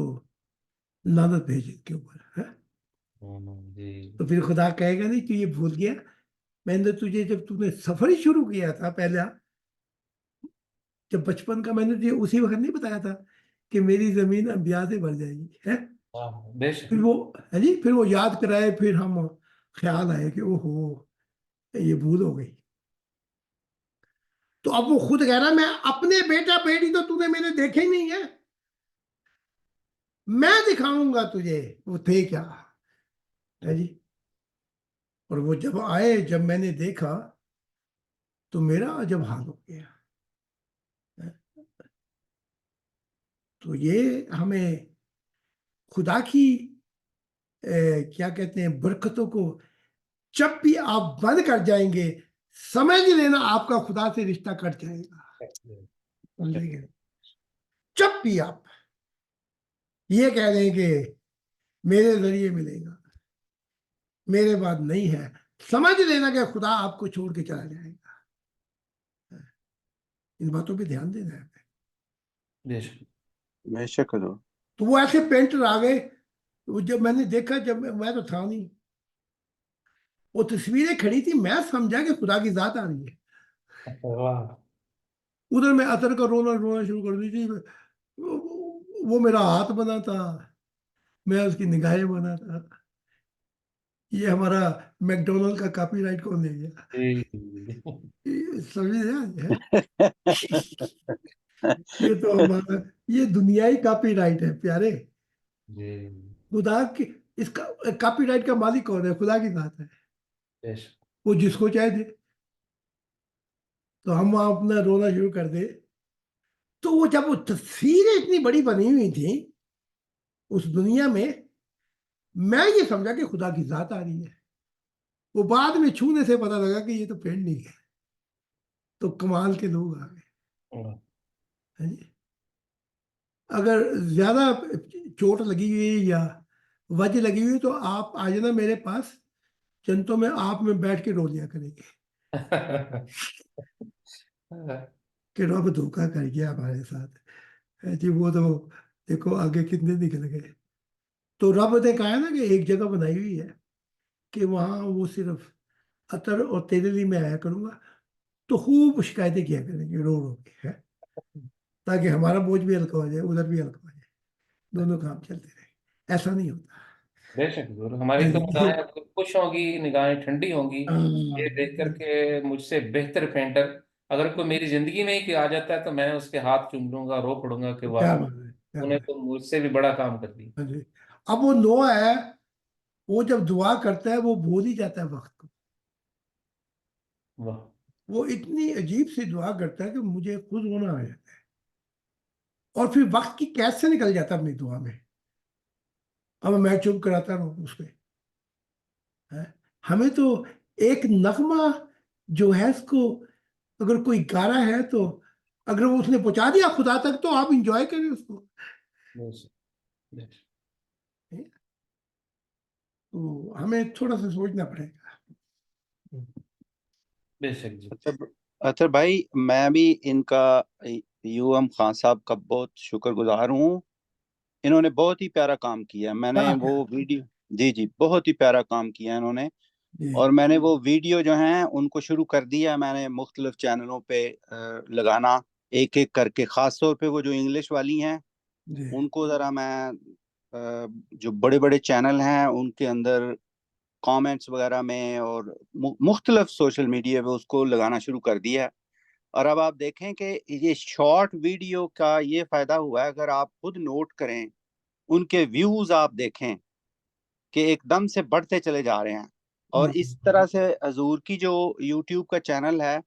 لعنت بھیج کے اوپر ہے. جی تو پھر خدا کہے گا نہیں تو یہ بھول گیا میں نے تجھے جب تُونے سفر ہی شروع کیا تھا پہلا جب بچپن کا میں نے تجھے اسی وقت نہیں بتایا تھا کہ میری زمین انبیاء سے بھر جائے گی ہے بے شک پھر وہ ہے جی پھر وہ یاد کرائے پھر ہم خیال آئے کہ اوہو یہ بھول ہو گئی تو اب وہ خود کہہ رہا میں اپنے بیٹا بیٹی تو تُونے میرے دیکھے ہی نہیں ہے میں دکھاؤں گا تجھے وہ تھے کیا ہے جی اور وہ جب آئے جب میں نے دیکھا تو میرا عجب حال ہو گیا تو یہ ہمیں خدا کی کیا کہتے ہیں برکتوں کو جب بھی آپ بند کر جائیں گے سمجھ لینا آپ کا خدا سے رشتہ کٹ جائے گا جب بھی آپ یہ کہہ دیں کہ میرے ذریعے ملے گا میرے بعد نہیں ہے سمجھ لینا کہ خدا آپ کو چھوڑ کے چلا جائے گا ان باتوں پہ دھیان دینا ہے بے شک بے شک حضور. تو وہ ایسے پینٹر آ گئے وہ جب میں نے دیکھا جب میں تو تھا نہیں وہ تصویریں کھڑی تھی میں سمجھا کہ خدا کی ذات آ رہی ہے واہ ادھر میں عطر کا رونا شروع کر دی تھی وہ میرا ہاتھ بنا تھا میں اس کی نگاہیں بنا تھا یہ ہمارا میک ڈونلڈ کا کاپی رائٹ کون لے گیا سمجھ رہے یہ تو ہمارا یہ دنیائی کاپی رائٹ ہے پیارے جی خدا کی اس کا کاپی رائٹ کا مالک کون ہے خدا کی ذات ہے بے شک وہ جس کو چاہے دے تو ہم وہاں اپنا رونا شروع کر دے تو وہ جب وہ تصویریں اتنی بڑی بنی ہوئی تھیں اس دنیا میں یہ سمجھا کہ خدا کی ذات آ رہی ہے وہ بعد میں چھونے سے پتا لگا کہ یہ تو پینٹ نہیں ہے تو کمال کے لوگ آ گئے اگر زیادہ چوٹ لگی ہوئی یا وجہ لگی ہوئی تو آپ آ جانا میرے پاس جنتوں میں آپ میں بیٹھ کے رو لیا کریں گے کہ رب دھوکہ کر گیا ہمارے ساتھ جی وہ تو دیکھو آگے کتنے نکل گئے تو رب نے کہا نا کہ ایک جگہ بنائی ہوئی ہے کہ وہاں وہ صرف عطر اور تیرے لیے میں آیا کروں گا تو خوب شکایتیں کیا کریں گے رو کے تاکہ ہمارا بوجھ بھی ہلکا ہو جائے ادھر بھی ہلکا ہو جائے دونوں کام چلتے رہے ایسا نہیں ہوتا بے شک ضرور ہماری تو نگاہیں خوش ہوں گی نگاہیں ٹھنڈی ہوں گی یہ دیکھ کر کے مجھ سے بہتر پینٹر اگر کوئی میری زندگی میں ہی آ جاتا ہے تو میں اس کے ہاتھ چوم لوں گا رو پڑوں گا کہ واہ کیا بات ہے کیا انہیں بات تو مجھ سے بھی بڑا کام کر دیا ہے اب وہ نوح ہے وہ جب دعا کرتا ہے وہ بھول ہی جاتا ہے وقت کو واہ وہ اتنی عجیب سی دعا کرتا ہے کہ مجھے خود رونا آ جاتا ہے اور پھر وقت کی قید سے نکل جاتا ہے اپنی دعا میں اب میں چپ کراتا رہوں اس پہ ہمیں تو ایک نغمہ جو ہے اس کو اگر کوئی گا رہا ہے تو اگر وہ اس نے پہنچا دیا خدا تک تو آپ انجوائے کریں اس کو تو ہمیں تھوڑا سا سوچنا پڑے گا بے شک جی اطہر بھائی میں بھی ان کا یو ایم خان صاحب کا بہت شکر گزار ہوں انہوں نے بہت ہی پیارا کام کیا میں نے وہ ویڈیو جی بہت ہی پیارا کام کیا انہوں نے اور میں نے وہ ویڈیو جو ہیں ان کو شروع کر دیا میں نے مختلف چینلوں پہ لگانا ایک ایک کر کے خاص طور پہ وہ جو انگلش والی ہیں ان کو ذرا میں جو بڑے بڑے چینل ہیں ان کے اندر کامنٹس وغیرہ میں اور مختلف سوشل میڈیا پہ اس کو لگانا شروع کر دیا ہے اور اب آپ دیکھیں کہ یہ شارٹ ویڈیو کا یہ فائدہ ہوا ہے اگر آپ خود نوٹ کریں ان کے ویوز آپ دیکھیں کہ ایک دم سے بڑھتے چلے جا رہے ہیں اور اس طرح سے حضور کی جو یوٹیوب کا چینل ہے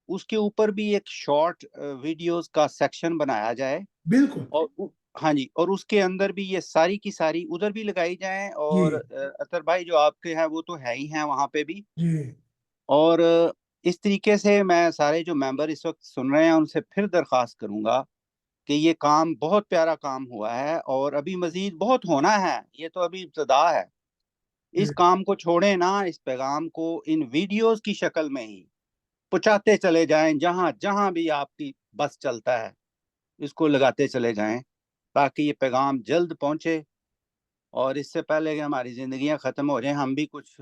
اس کے اوپر بھی ایک شارٹ ویڈیوز کا سیکشن بنایا جائے بالکل اور ہاں جی اور اس کے اندر بھی یہ ساری کی ساری ادھر بھی لگائی جائیں اور اطہر بھائی جو آپ کے ہیں وہ تو ہے ہی ہیں وہاں پہ بھی اور اس طریقے سے میں سارے جو ممبر اس وقت سن رہے ہیں ان سے پھر درخواست کروں گا کہ یہ کام بہت پیارا کام ہوا ہے اور ابھی مزید بہت ہونا ہے یہ تو ابھی ابتدا ہے اس کام کو چھوڑیں نا اس پیغام کو ان ویڈیوز کی شکل میں ہی پہنچاتے چلے جائیں جہاں جہاں بھی آپ کی بس چلتا ہے اس کو لگاتے چلے جائیں تاکہ یہ پیغام جلد پہنچے اور اس سے پہلے کہ ہماری زندگیاں ختم ہو جائیں ہم بھی کچھ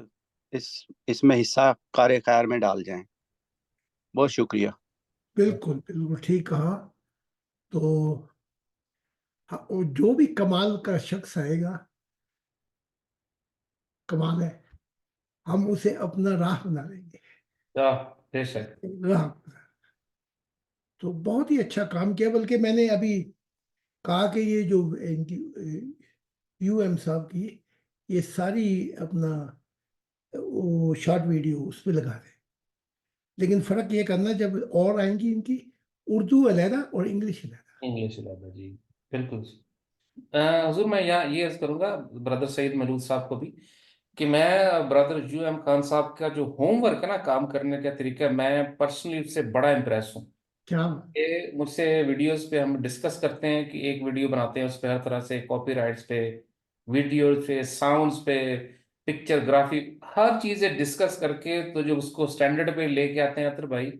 اس میں حصہ کار خیر میں ڈال جائیں. بہت شکریہ. بالکل بالکل ٹھیک کہا. تو جو بھی کمال کا شخص آئے گا، کمال ہے، ہم اسے اپنا راہ بنا لیں گے. بے شک. راہ. تو بہت ہی اچھا کام کیا. بلکہ میں نے ابھی کہا کہ یہ جو ان کی یو ایم صاحب کی یہ ساری اپنا وہ شارٹ ویڈیو اس پہ لگا دیں، لیکن فرق یہ کرنا جب اور آئیں گی ان کی اردو علیحدہ اور انگلش علیحدہ. انگلش علیحدہ. جی بالکل. حضور میں یہاں یہ عرض کروں گا برادر سعید ملود صاحب کو بھی کہ میں برادر یو ایم خان صاحب کا جو ہوم ورک ہے نا کام کرنے کا طریقہ، میں پرسنلی اس سے بڑا امپریس ہوں. کیا کہ مجھ سے ویڈیوز پہ ہم ڈسکس کرتے ہیں کہ ایک ویڈیو بناتے ہیں اس پہ ہر طرح سے کاپی رائٹس پہ، ویڈیوز پہ، ساؤنڈز پہ، پکچر گرافی، ہر چیزیں ڈسکس کر کے تو جو اس کو سٹینڈرڈ پہ لے کے آتے ہیں اطہر بھائی،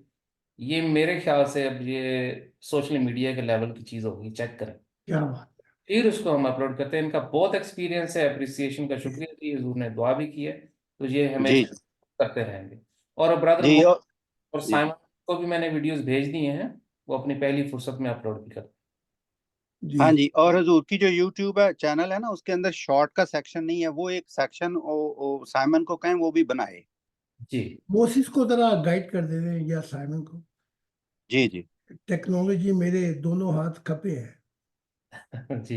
یہ میرے خیال سے اب یہ سوشل میڈیا کے لیول کی چیز ہوگی. چیک کریں کیا بات. پھر اس کو ہم اپلوڈ کرتے ہیں. ان کا بہت ایکسپیرینس ہے. اپریسیشن کا شکریہ کہ حضور نے دعا بھی کی ہے، تو یہ ہمیشہ کرتے رہیں گے. اور برادر جی اور سائمن کو بھی میں نے ویڈیوز بھیج دیے ہیں، وہ اپنی پہلی فرصت میں اپلوڈ بھی کرتے ہیں. ہاں جی. اور حضور کی جو یوٹیوب ہے چینل ہے نا اس کے اندر شارٹ کا سیکشن نہیں ہے، وہ ایک سیکشن سائمن کو کہیں وہ بھی بنائے. جی موسیس کو ذرا گائیڈ کر دے دیں یا سائمن کو. جی جی. ٹیکنالوجی میرے دونوں ہاتھ کھپے ہیں. جی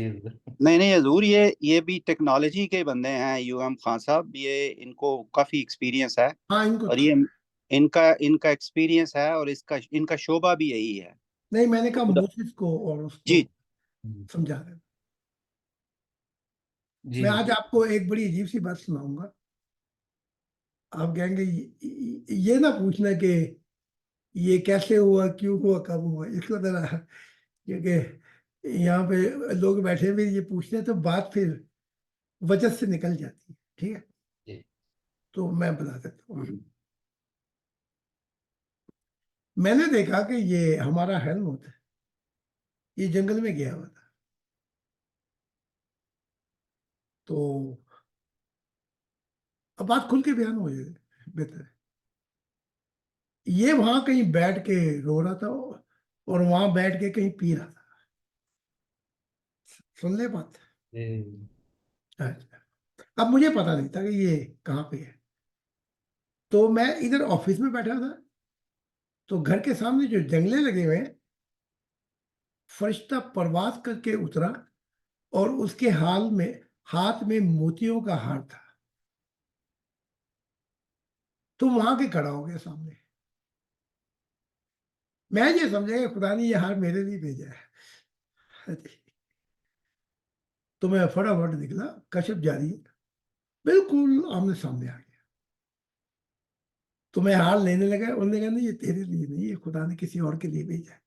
نہیں حضور یہ بھی ٹیکنالوجی کے بندے ہیں یو ایم خان صاحب، یہ ان کو کافی ایکسپیرینس ہے. ہاں ان کو اور یہ ان کا ایکسپیرینس ہے اور ان کا شعبہ بھی یہی ہے. نہیں، میں نے کہا موسیس کو اور اس کو جی سمجھا دیں. جی میں آج آپ کو ایک بڑی عجیب سی بات سناؤں گا. آپ کہیں گے یہ نہ پوچھنا کہ یہ کیسے ہوا، کیوں ہوا، کب ہوا. اس کو ذرا، کیونکہ یہاں پہ لوگ بیٹھے ہوئے یہ پوچھتے ہیں تو بات پھر وجہ سے نکل جاتی ہے. ٹھیک ہے، جی. تو میں بتا سکتا ہوں. میں نے دیکھا کہ یہ ہمارا ہیلمٹ یہ جنگل میں گیا ہوا تھا. تو اب بات کھل کے بیان ہو جائے بہتر ہے. یہ وہاں کہیں بیٹھ کے رو رہا تھا اور وہاں بیٹھ کے کہیں پی رہا تھا. سن لے بات. اب مجھے پتا نہیں تھا کہ یہ کہاں پہ ہے. تو میں ادھر آفس میں بیٹھا تھا، تو گھر کے سامنے جو جنگلے لگے ہوئے ہیں، فرشتہ پرواز کر کے اترا اور اس کے ہاتھ میں موتیوں کا ہار تھا. تو وہاں کے کھڑا ہو گیا سامنے. میں یہ سمجھا کہ خدا نے یہ ہار میرے لیے بھیجا ہے. تو میں فٹافٹ نکلا، کشف جاری، بالکل آمنے سامنے آ گیا. تو میں ہار لینے لگا. انہوں نے کہا نہیں، یہ تیرے لیے نہیں، یہ خدا نے کسی اور کے لیے بھیجا ہے.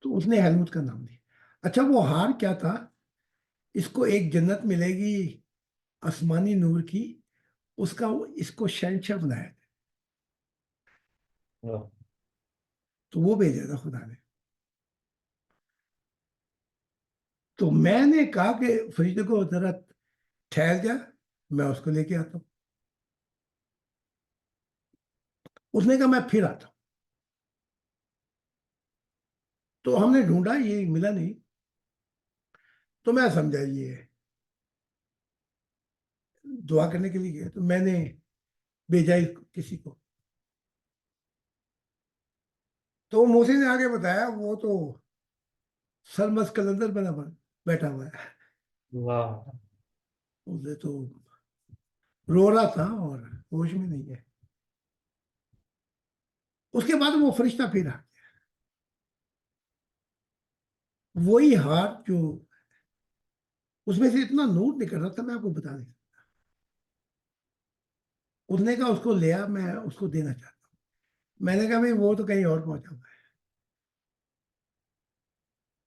تو اس نے ہیلمٹ کا نام دیا. اچھا وہ ہار کیا تھا؟ اس کو ایک جنت ملے گی آسمانی نور کی، اس کا اس کو شہنشاہ بنایا تھا. تو وہ بھیجا تھا خدا نے. تو میں نے کہا کہ فرشتے کو ذرا ٹھہر جا، میں اس کو لے کے آتا ہوں. اس نے کہا میں پھر آتا ہوں. تو ہم نے ڈھونڈا، یہ ملا نہیں. تو میں سمجھا یہ دعا کرنے کے لیے گیا. تو میں نے بھیجا کسی کو. تو موسی نے آگے بتایا وہ تو سرمس کلندر بنا بیٹھا ہوا ہے. اسے تو رو رہا تھا اور ہوش میں نہیں ہے. اس کے بعد وہ فرشتہ پھر آ گیا. وہی ہاتھ جو اس میں سے اتنا نور نکل رہا تھا، میں آپ کو بتا نہیں سکتا. اس نے کہا اس کو لیا، میں اس کو دینا چاہتا ہوں. میں نے کہا بھائی وہ تو کہیں اور پہنچا ہوا ہے،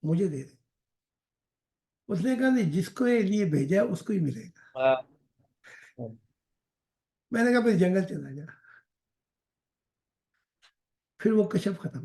مجھے دے دے. اس نے کہا نہیں، جس کو یہ لیے بھیجا ہے اس کو ہی ملے گا. میں نے کہا پھر جنگل چلا جا. پھر وہ کشف ختم.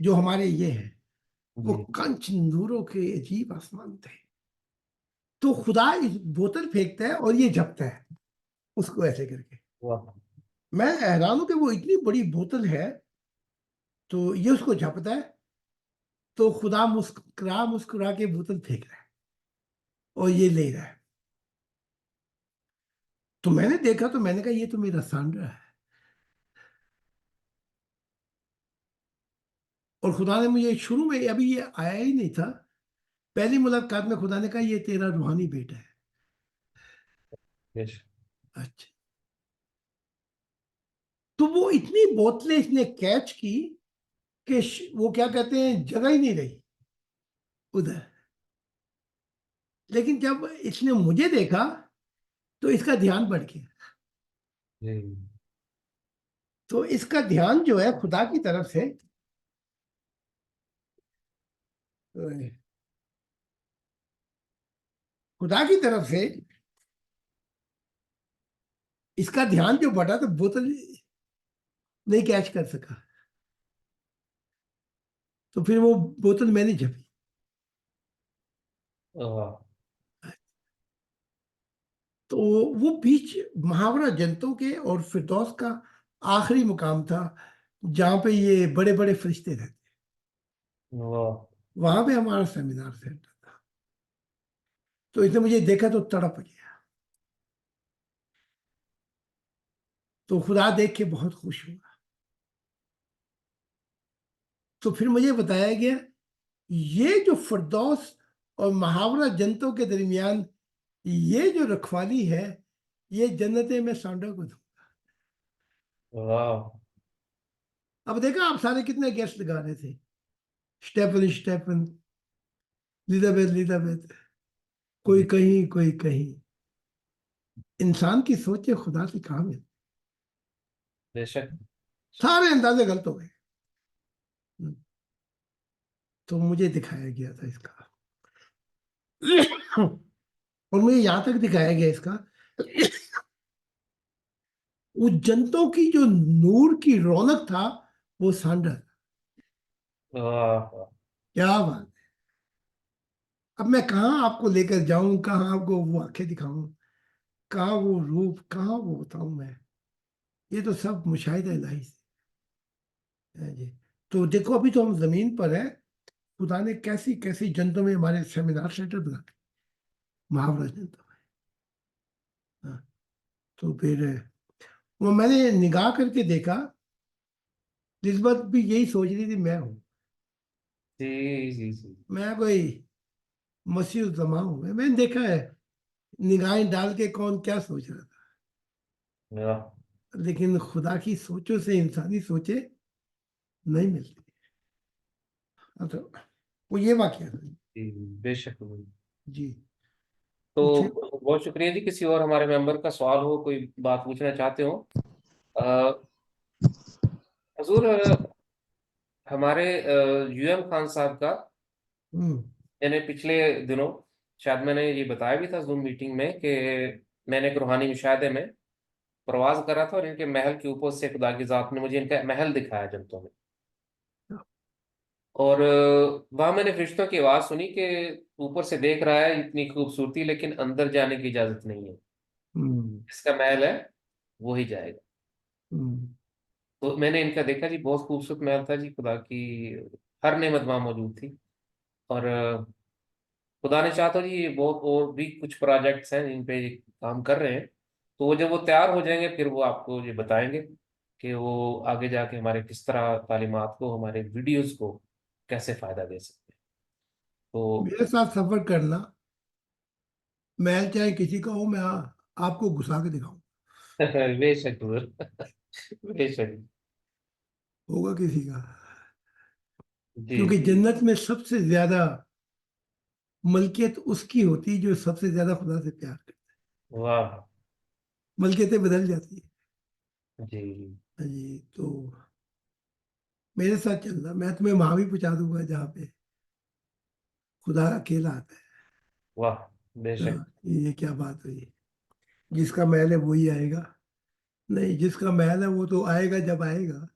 جو ہمارے یہ ہیں وہ جی کنچ نوروں کے عجیب آسمان تھے. تو خدا اس بوتل پھینکتا ہے اور یہ جھپتا ہے اس کو ایسے کر کے. واہ میں حیران ہوں کہ وہ اتنی بڑی بوتل ہے تو یہ اس کو جھپتا ہے تو خدا مسکرا مسکرا کے بوتل پھینک رہا ہے اور یہ لے رہا ہے. تو میں نے دیکھا تو میں نے کہا یہ تو میرا سانڈرا ہے. اور خدا نے مجھے شروع میں ابھی یہ آیا ہی نہیں تھا, پہلی ملاقات میں خدا نے کہا یہ تیرا روحانی بیٹا ہے. بے شک. اچھا, تو وہ اتنی بوتلیں اس نے کیچ کی کہ وہ کیا کہتے ہیں جگہ ہی نہیں رہی ادھر. لیکن جب اس نے مجھے دیکھا تو اس کا دھیان بڑھ گیا. جی تو اس کا دھیان جو ہے خدا کی طرف سے اس کا دھیان جو بڑھا تو بوتل نہیں کیچ کر سکا, تو پھر وہ بوتل میں نے جھپی. واہ تو وہ بیچ محاورہ جنتوں کے اور فردوس کا آخری مقام تھا جہاں پہ یہ بڑے بڑے فرشتے رہتے. واہ وہاں پہ ہمارا سیمینار سینٹر تھا. تو اس نے مجھے دیکھا تو تڑپ گیا. تو خدا دیکھ کے بہت خوش ہوا. تو پھر مجھے بتایا گیا یہ جو فردوس اور محاورہ جنتوں کے درمیان یہ جو رکھوالی ہے یہ جنتیں میں سانڈا کو دوں. واہ اب دیکھا آپ سارے کتنے گیسٹ لگا رہے تھے, اسٹیفن لیزابیتھ, کوئی کہیں کوئی کہیں. انسان کی سوچیں خدا سے کہاں ملتی, بے شک. سارے اندازے غلط ہو گئے. تو مجھے دکھایا گیا تھا اس کا, اور مجھے یہاں تک دکھایا گیا اس کا وہ جنتوں کی جو نور کی رونق تھا وہ سانڈا تھا. واہ کیا بات ہے. اب میں کہاں آپ کو لے کر جاؤں, کہاں آپ کو وہ آنکھیں دکھاؤں, کہاں وہ روپ, کہاں وہ بتاؤں میں. یہ تو سب مشاہدہ الہی سے جی. تو دیکھو ابھی تو ہم زمین پر ہیں, خدا نے کیسی کیسی جنتوں میں ہمارے سیمینار سینٹر بنا کے محاورہ جنتوں میں. تو پھر وہ میں نے نگاہ کر کے دیکھا, نسبت بھی یہی سوچ رہی تھی میں ہوں, جی جی جی میں کوئی مسیح الزمان ہوں. میں نے دیکھا ہے نگاہیں ڈال کے کون کیا سوچ رہا تھا, واہ لیکن خدا کی سوچوں سے انسانی سوچیں نہیں ملتی. تو وہ یہ واقعہ تھا. جی بے شک. جی تو پوچھیں. بہت شکریہ جی. کسی اور ہمارے ممبر کا سوال ہو, کوئی بات پوچھنا چاہتے ہو؟ حضور ہمارے یو ایم خان صاحب کا میں نے پچھلے دنوں شاید میں نے یہ بتایا بھی تھا زوم میٹنگ میں کہ میں نے ایک روحانی مشاہدے میں پرواز کرا تھا اور ان کے محل کے اوپر سے خدا کی ذات نے مجھے ان کا محل دکھایا جنتوں میں. اور وہاں میں نے فرشتوں کی آواز سنی کہ اوپر سے دیکھ رہا ہے اتنی خوبصورتی, لیکن اندر جانے کی اجازت نہیں ہے. جس کا محل ہے وہی جائے گا. تو میں نے ان کا دیکھا جی, بہت خوبصورت محل تھا جی. خدا کی ہر نعمت وہاں موجود تھی. اور خدا نے چاہا تو جی یہ بہت اور بھی کچھ پروجیکٹس ہیں جن پہ کام کر رہے ہیں. تو وہ جب وہ تیار ہو جائیں گے پھر وہ آپ کو یہ بتائیں گے کہ وہ آگے جا کے ہمارے کس طرح تعلیمات کو, ہمارے ویڈیوز کو کیسے فائدہ دے سکتے ہیں. تو میرے ساتھ سفر کرنا, محل چاہے کسی کا ہو, میں آپ کو گھسا کے دکھاؤں. بے شک بے شک. ہوگا کسی کا, جی کیونکہ جی جنت میں سب سے زیادہ ملکیت اس کی ہوتی جو سب سے زیادہ خدا سے پیار کرتا واہ ہے. ملکیتیں بدل جاتی ہیں. جی جی تو میرے ساتھ چلنا, میں تمہیں وہاں بھی پہنچا دوں گا جہاں پہ خدا اکیلا آتا ہے. واہ بے شک. یہ کیا بات ہوئی, جس کا محل ہے وہی آئے گا. نہیں, جس کا محل ہے وہ تو آئے گا جب آئے گا,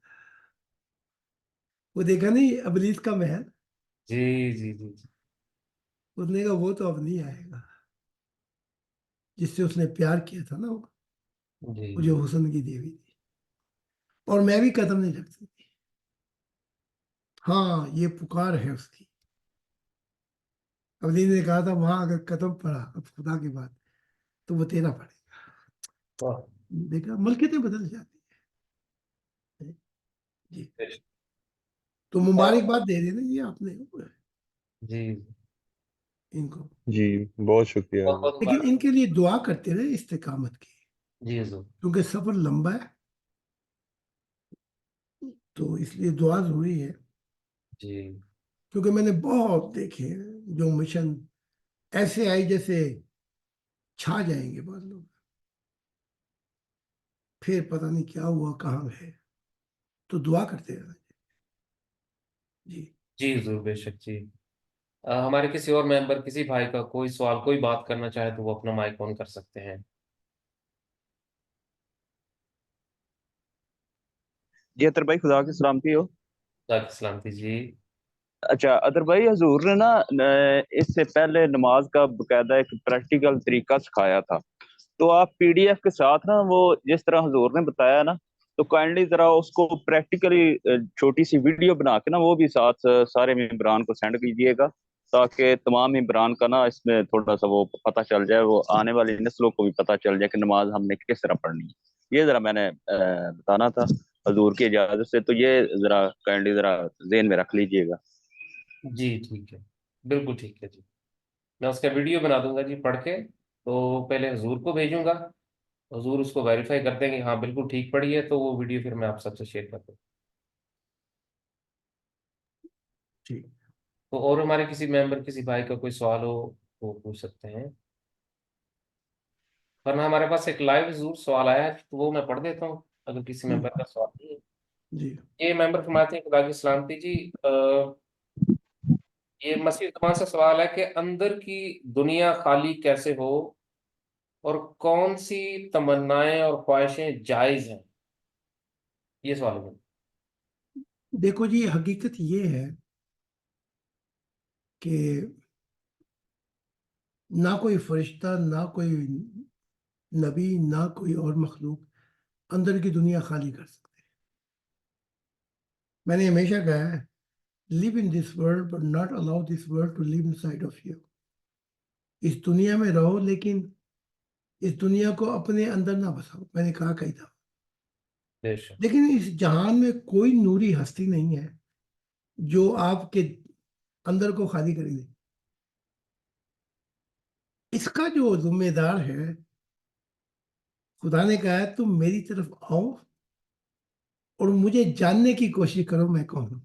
وہ دیکھا نہیں ابلیس کا محل, جی جی جی جی اس نے کہا وہ تو اب نہیں آئے گا, جس سے اس نے پیار کیا تھا نا, جی وہ جو حسن کی دیوی تھی, اور میں بھی قدم نہیں رکھ سکتی. ہاں یہ پکار ہے اس کی. ابلیس نے کہا تھا وہاں اگر قدم پڑا اب خدا کی بات تو وہ تیرا پڑے گا. واہ، دیکھا ملکیتیں بدل جاتی ہیں. جی تو مبارکباد دے رہے نا یہ آپ نے جی ان کو, جی بہت شکریہ بہت حضور. بہت لیکن ان مبارک. کے لیے دعا کرتے رہے استقامت کی, جی حضور. کیونکہ سفر لمبا ہے, تو اس لیے دعا ضروری ہے. جی کیونکہ میں نے بہت دیکھے جو مشن ایسے آئی جیسے چھا جائیں گے بعض لوگ, پھر پتہ نہیں کیا ہوا کہاں گئے, تو دعا کرتے رہنا. جی جی حضور بے شک. جی ہمارے کسی اور ممبر, کسی بھائی کا کوئی سوال, کوئی بات کرنا چاہے تو وہ اپنا مائک آن کر سکتے ہیں. جی اطہر بھائی خدا کی سلامتی ہو. خدا کی سلامتی. جی اچھا اطہر بھائی, حضور نے نا اس سے پہلے نماز کا باقاعدہ ایک پریکٹیکل طریقہ سکھایا تھا, تو آپ پی ڈی ایف کے ساتھ نا وہ جس طرح حضور نے بتایا نا, تو کائنڈلی ذرا اس کو پریکٹیکلی چھوٹی سی ویڈیو بنا کے نا وہ بھی ساتھ سارے ممبران کو سینڈ کیجیے گا, تاکہ تمام ممبران کا نا اس میں تھوڑا سا وہ پتہ چل جائے, وہ آنے والی نسلوں کو بھی پتہ چل جائے کہ نماز ہم نے کس طرح پڑھنی ہے. یہ ذرا میں نے بتانا تھا حضور کی اجازت سے, تو یہ ذرا کائنڈلی ذرا ذہن میں رکھ لیجیے گا. جی ٹھیک ہے, بالکل ٹھیک ہے. جی میں اس کا ویڈیو بنا دوں گا جی پڑھ کے, تو پہلے حضور کو بھیجوں گا, حضور اس کو ویریفائی کرتے ہیں کہ ہاں بالکل ٹھیک پڑھی ہے, تو وہ ویڈیو پھر میں آپ سب سے شیئر کر دوں. ٹھیک. تو اور ہمارے کسی ممبر, کسی بھائی کا کوئی سوال ہو وہ پوچھ سکتے ہیں, ورنہ ہمارے پاس ایک لائیو ضرور سوال آیا ہے تو وہ میں پڑھ دیتا ہوں اگر کسی ممبر کا سوال نہیں ہے. جی یہ ممبر فرماتے ہیں خدا کی سلامتی جی, یہ مسیح زمان سے سوال ہے کہ اندر کی دنیا خالی کیسے ہو اور کون سی تمنائیں اور خواہشیں جائز ہیں, یہ سوال ہے. دیکھو جی حقیقت یہ ہے کہ نہ کوئی فرشتہ, نہ کوئی نبی, نہ کوئی اور مخلوق اندر کی دنیا خالی کر سکتے. میں نے ہمیشہ کہا ہے live in this world but not allow this world to live inside of you. اس دنیا میں رہو لیکن اس دنیا کو اپنے اندر نہ بساؤ. میں نے کہا کئی دفعہ, بے شک. لیکن اس جہان میں کوئی نوری ہستی نہیں ہے جو آپ کے اندر کو خالی کرے گی. اس کا جو ذمہ دار ہے, خدا نے کہا ہے تم میری طرف آؤ اور مجھے جاننے کی کوشش کرو میں کون ہوں.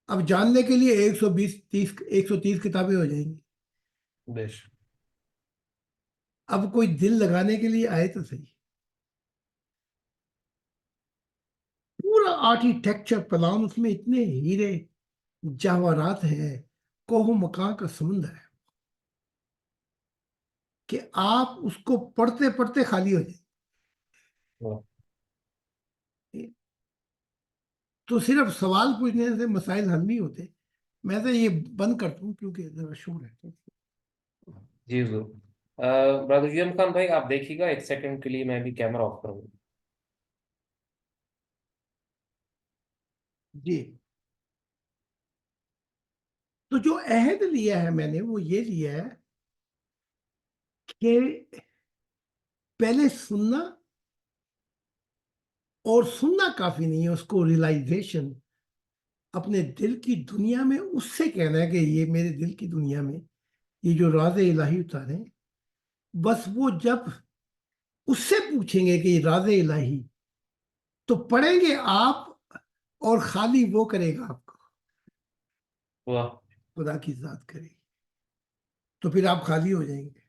اب جاننے کے لیے 130 کتابیں ہو جائیں گی. بے شک. اب کوئی دل لگانے کے لیے آئے تو صحیح. پورا آرکیٹیکچر پلان, اس میں اتنے ہیرے جواہرات ہیں, کوہ مکان کا سمندر ہے کہ آپ اس کو پڑھتے پڑھتے خالی ہو جائیں. واہ. تو صرف سوال پوچھنے سے مسائل حل نہیں ہوتے. میں تو یہ بند کرتا ہوں کیونکہ ذرا شور ہے. جی ضرور. برادر جیم خان بھائی آپ دیکھیے گا, ایک سیکنڈ کے لیے میں بھی کیمرہ آف کروں گا. جی تو جو عہد لیا ہے میں نے وہ یہ لیا ہے کہ پہلے سننا, اور سننا کافی نہیں ہے, اس کو ریلائزیشن اپنے دل کی دنیا میں اس سے کہنا ہے کہ یہ میرے دل کی دنیا میں یہ جو راز الہی اتارے, بس وہ جب اس سے پوچھیں گے کہ یہ راز الہی, تو پڑھیں گے آپ اور خالی وہ کرے گا آپ کو, واہ. خدا کی ذات کرے گی, تو پھر آپ خالی ہو جائیں گے.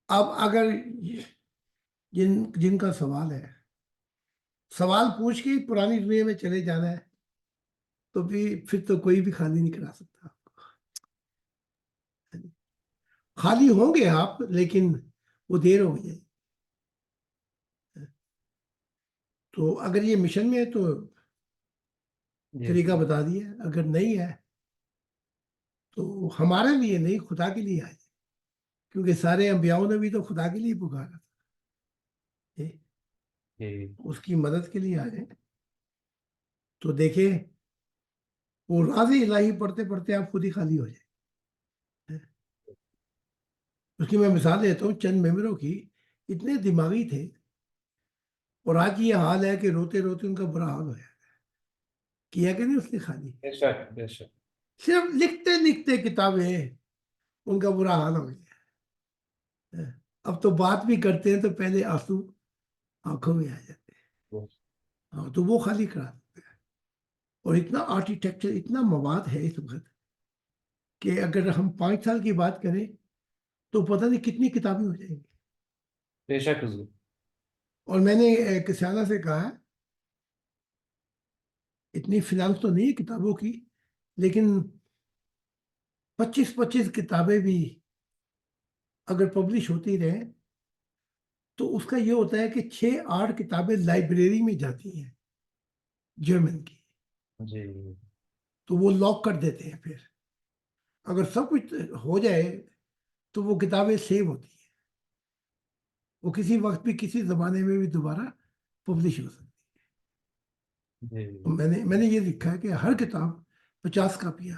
اب اگر جن کا سوال ہے, سوال پوچھ کے پرانی دنیا میں چلے جانا ہے, تو پھر تو کوئی بھی خالی نہیں کرا سکتا آپ کو. خالی ہوں گے آپ, لیکن وہ دیر ہو جائے. تو اگر یہ مشن میں ہے تو جی طریقہ بتا دیا. اگر نہیں ہے تو ہمارے لیے نہیں, خدا کے لیے آئے, کیونکہ سارے انبیاؤں نے بھی تو خدا کے لیے پکارا تھا. جی اس کی مدد کے لیے آ جائیں. تو دیکھیں وہ راز الہی پڑھتے پڑھتے آپ خود ہی خالی ہو جائیں. اس کی میں مثال دیتا ہوں چند ممبروں کی, اتنے دماغی تھے اور آج یہ حال ہے کہ روتے روتے ان کا برا حال ہو جاتا ہے. کیا کہ نہیں اس نے خالی, بے شک بے شک. صرف لکھتے لکھتے کتابیں ان کا برا حال ہو گیا. اب تو بات بھی کرتے ہیں تو پہلے آنسو آنکھوں میں آ جاتے ہیں. ہاں تو وہ خالی کرا دیتے ہیں. اور اتنا آرکیٹیکچر, اتنا مواد ہے اس وقت کہ اگر ہم 5 سال کی بات کریں تو پتہ نہیں کتنی کتابیں ہو جائیں گی. بے شک حضور. اور میں نے کسانہ سے کہا اتنی فنانس تو نہیں ہے کتابوں کی, لیکن 25 کتابیں بھی اگر پبلش ہوتی رہیں تو اس کا یہ ہوتا ہے کہ 6-8 کتابیں لائبریری میں جاتی ہیں جرمن کی, جی تو وہ لاک کر دیتے ہیں. پھر اگر سب کچھ ہو جائے تو وہ کتابیں سیو ہوتی ہیں, وہ کسی وقت بھی کسی زمانے میں بھی دوبارہ پبلش ہو سکتی ہے. جی. میں نے یہ لکھا ہے کہ ہر کتاب 50 کاپیاں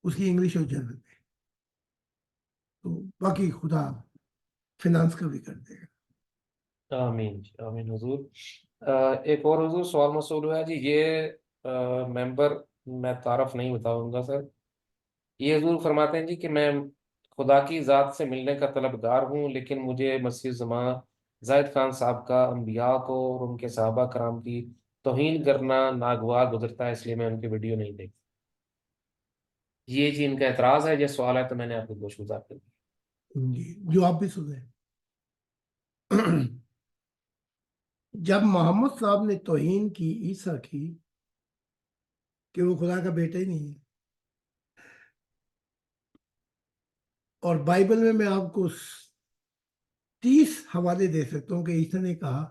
اس کی انگلش اور جرمن میں. تو باقی خدا فنانس کا بھی کر دے گا. آمین جی آمین حضور. ایک اور حضور سوال موصول ہوا ہے جی. یہ ممبر, میں تعارف نہیں بتاؤں گا سر, یہ حضور فرماتے ہیں جی کہ میں خدا کی ذات سے ملنے کا طلبگار ہوں, لیکن مجھے مسیح زمان زاہد خان صاحب کا انبیاء کو اور ان کے صحابہ کرام کی توہین کرنا ناگوار گزرتا ہے, اس لیے میں ان کی ویڈیو نہیں دیکھتا. یہ جی ان کا اعتراض ہے, یہ سوال ہے, تو میں نے آپ کو گوش گزار کر دیا. جی, جو آپ بھی سنیں. جب محمد صاحب نے توہین کی عیسیٰ کی کہ وہ خدا کا بیٹا ہی نہیں ہے, اور بائبل میں آپ کو 30 حوالے دے سکتا ہوں کہ عیسیٰ نے کہا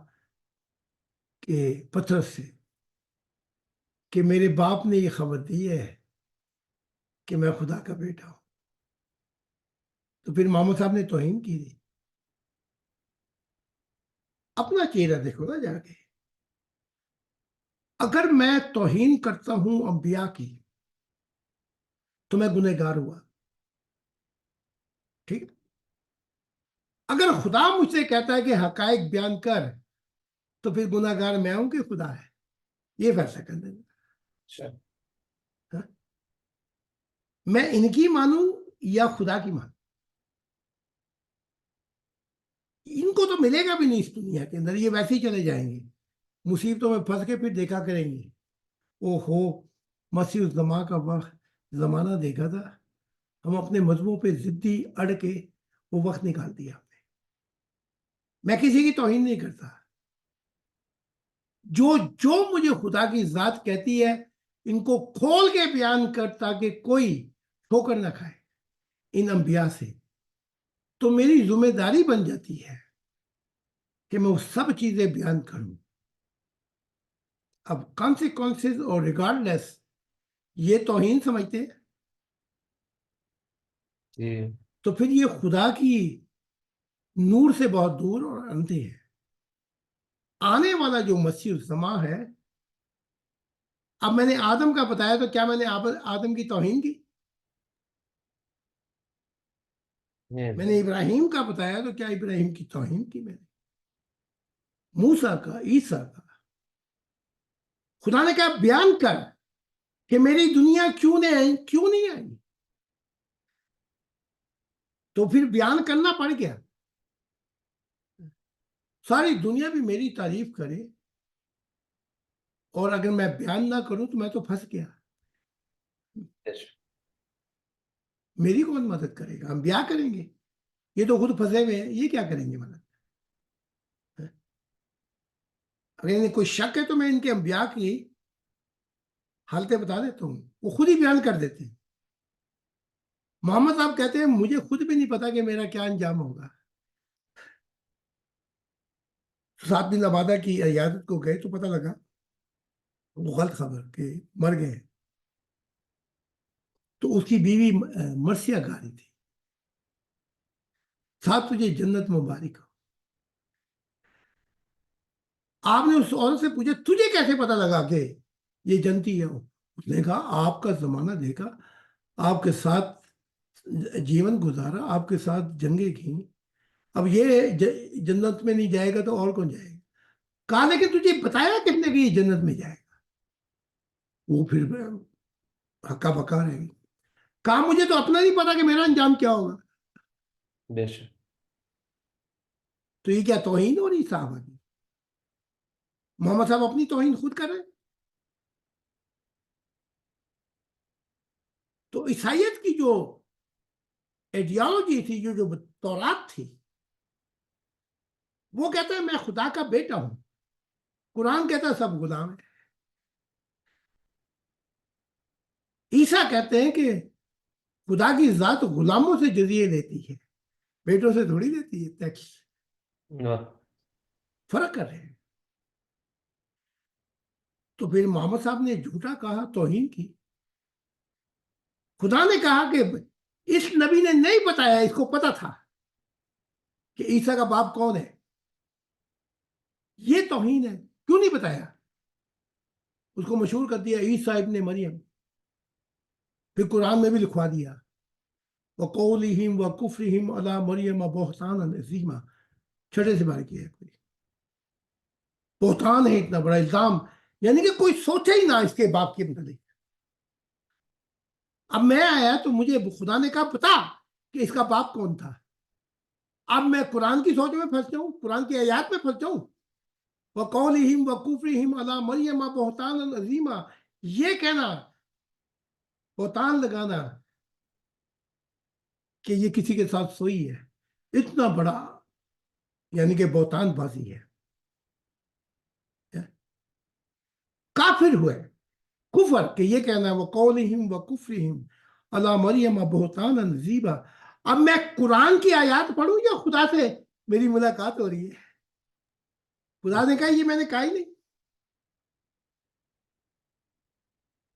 کہ پترس سے کہ میرے باپ نے یہ خبر دی ہے کہ میں خدا کا بیٹا ہوں. تو پھر محمد صاحب نے توہین کی تھی. اپنا چہرہ دیکھو نا جا کے. اگر میں توہین کرتا ہوں انبیاء کی تو میں گنہگار ہوا, ٹھیک. اگر خدا مجھ سے کہتا ہے کہ حقائق بیان کر تو پھر گنہگار میں ہوں کہ خدا ہے, یہ فیصلہ کر دینا. اچھا. میں ان کی مانوں یا خدا کی مانوں, ان کو تو ملے گا بھی نہیں اس دنیا کے اندر, یہ ویسے ہی چلے جائیں گے, مصیبتوں میں پھنس کے پھر دیکھا کریں گے او ہو مسیح الزمان کا وقت زمانہ دیکھا تھا, ہم اپنے مذہبوں پہ ضدی اڑ کے وہ وقت نکال دیا ہم نے. میں کسی کی توہین نہیں کرتا, جو مجھے خدا کی ذات کہتی ہے ان کو کھول کے بیان کر تاکہ کوئی ٹھوکر نہ کھائے ان انبیاء سے. تو میری ذمہ داری بن جاتی ہے کہ میں وہ سب چیزیں بیان کروں. اب کانسیکوینسز اور ریگارڈلیس یہ توہین سمجھتے ہیں, جی تو پھر یہ خدا کی نور سے بہت دور اور اندھے ہے. آنے والا جو مسیح الزمان ہے, اب میں نے آدم کا بتایا تو کیا میں نے آدم کی توہین کی؟ میں نے ابراہیم کا بتایا تو کیا ابراہیم کی توہین کی میں نے؟ موسیٰ کا, عیسیٰ کا. خدا نے کہا بیان کر کہ میری دنیا کیوں نہیں آئی, تو پھر بیان کرنا پڑ گیا. ساری دنیا بھی میری تعریف کرے اور اگر میں بیان نہ کروں تو میں تو پھنس گیا. میری کون مدد کرے گا؟ ہم بیان کریں گے, یہ تو خود پھنسے ہوئے ہیں, یہ کیا کریں گے مدد؟ اگر انہیں کوئی شک ہے تو میں ان کے انبیاء کی حالتیں بتا دیتا ہوں, وہ خود ہی بیان کر دیتے ہیں. محمد صاحب کہتے ہیں مجھے خود بھی نہیں پتا کہ میرا کیا انجام ہوگا. 7 دن عبادہ کی عیادت کو گئے تو پتہ لگا وہ غلط خبر کہ مر گئے، تو اس کی بیوی مرثیہ گا رہی تھی، صاحب تجھے جنت مبارک ہو۔ آپ نے اس عورت سے پوچھا تجھے کیسے پتا لگا کہ یہ جنتی ہے؟ اس نے کہا آپ کا زمانہ دیکھا، آپ کے ساتھ جیون گزارا، آپ کے ساتھ جنگیں کی، اب یہ جنت میں نہیں جائے گا تو اور کون جائے گا؟ کہا لیکن تجھے بتایا کس نے کہ یہ جنت میں جائے گا؟ وہ پھر ہکا بکا رہے گی۔ کہا مجھے تو اپنا نہیں پتا کہ میرا انجام کیا ہوگا۔ بے شک تو یہ کیا توہین ہو رہی صحابہ کی؟ محمد صاحب اپنی توہین خود کر رہے ہیں۔ تو عیسائیت کی جو ایڈیالوجی تھی، جو تورات تھی، وہ کہتا ہے میں خدا کا بیٹا ہوں، قرآن کہتا ہے سب غلام ہیں۔ عیسیٰ کہتے ہیں کہ خدا کی ذات غلاموں سے جزیے لیتی ہے، بیٹوں سے تھوڑی لیتی ہے ٹیکس۔ فرق کر رہے ہیں۔ تو پھر محمد صاحب نے جھوٹا کہا، توہین کی۔ خدا نے کہا کہ اس نبی نے نہیں بتایا، اس کو پتا تھا کہ عیسیٰ کا باپ کون ہے، یہ توہین ہے، کیوں نہیں بتایا؟ اس کو مشہور کر دیا عیسیٰ ابن مریم، پھر قرآن میں بھی لکھوا دیا وَقَوْلِهِمْ وَكُفْرِهِمْ عَلَى مَرْيَمَ بُهْتَانًا عَظِيمًا، چھٹے سے بار کیا ہے، کوئی بہتان ہے، اتنا بڑا الزام، یعنی کہ کوئی سوچے ہی نہ اس کے باپ کے متعلق۔ اب میں آیا تو مجھے خدا نے کہا پتا کہ اس کا باپ کون تھا، اب میں قرآن کی سوچ میں پھنس جاؤں، قرآن کی آیات میں پھنس جاؤں، وَقَوْلِهِمْ وَكُفْرِهِمْ عَلَى مَرْيَمَ بُهْتَانًا عَظِيمًا، یہ کہنا، بہتان لگانا کہ یہ کسی کے ساتھ سوئی ہے، اتنا بڑا یعنی کہ بہتان بازی ہے۔ کافر ہوئے، کفر کہ یہ کہنا ہے وَقَوْلِهِمْ وَكُفْرِهِمْ عَلَى مَرْيَمَ بُهْتَانًا عَظِيمًا۔ اب میں قرآن کی آیات پڑھوں یا خدا سے میری ملاقات ہو رہی ہے؟ خدا نے کہا یہ میں نے کہا ہی نہیں،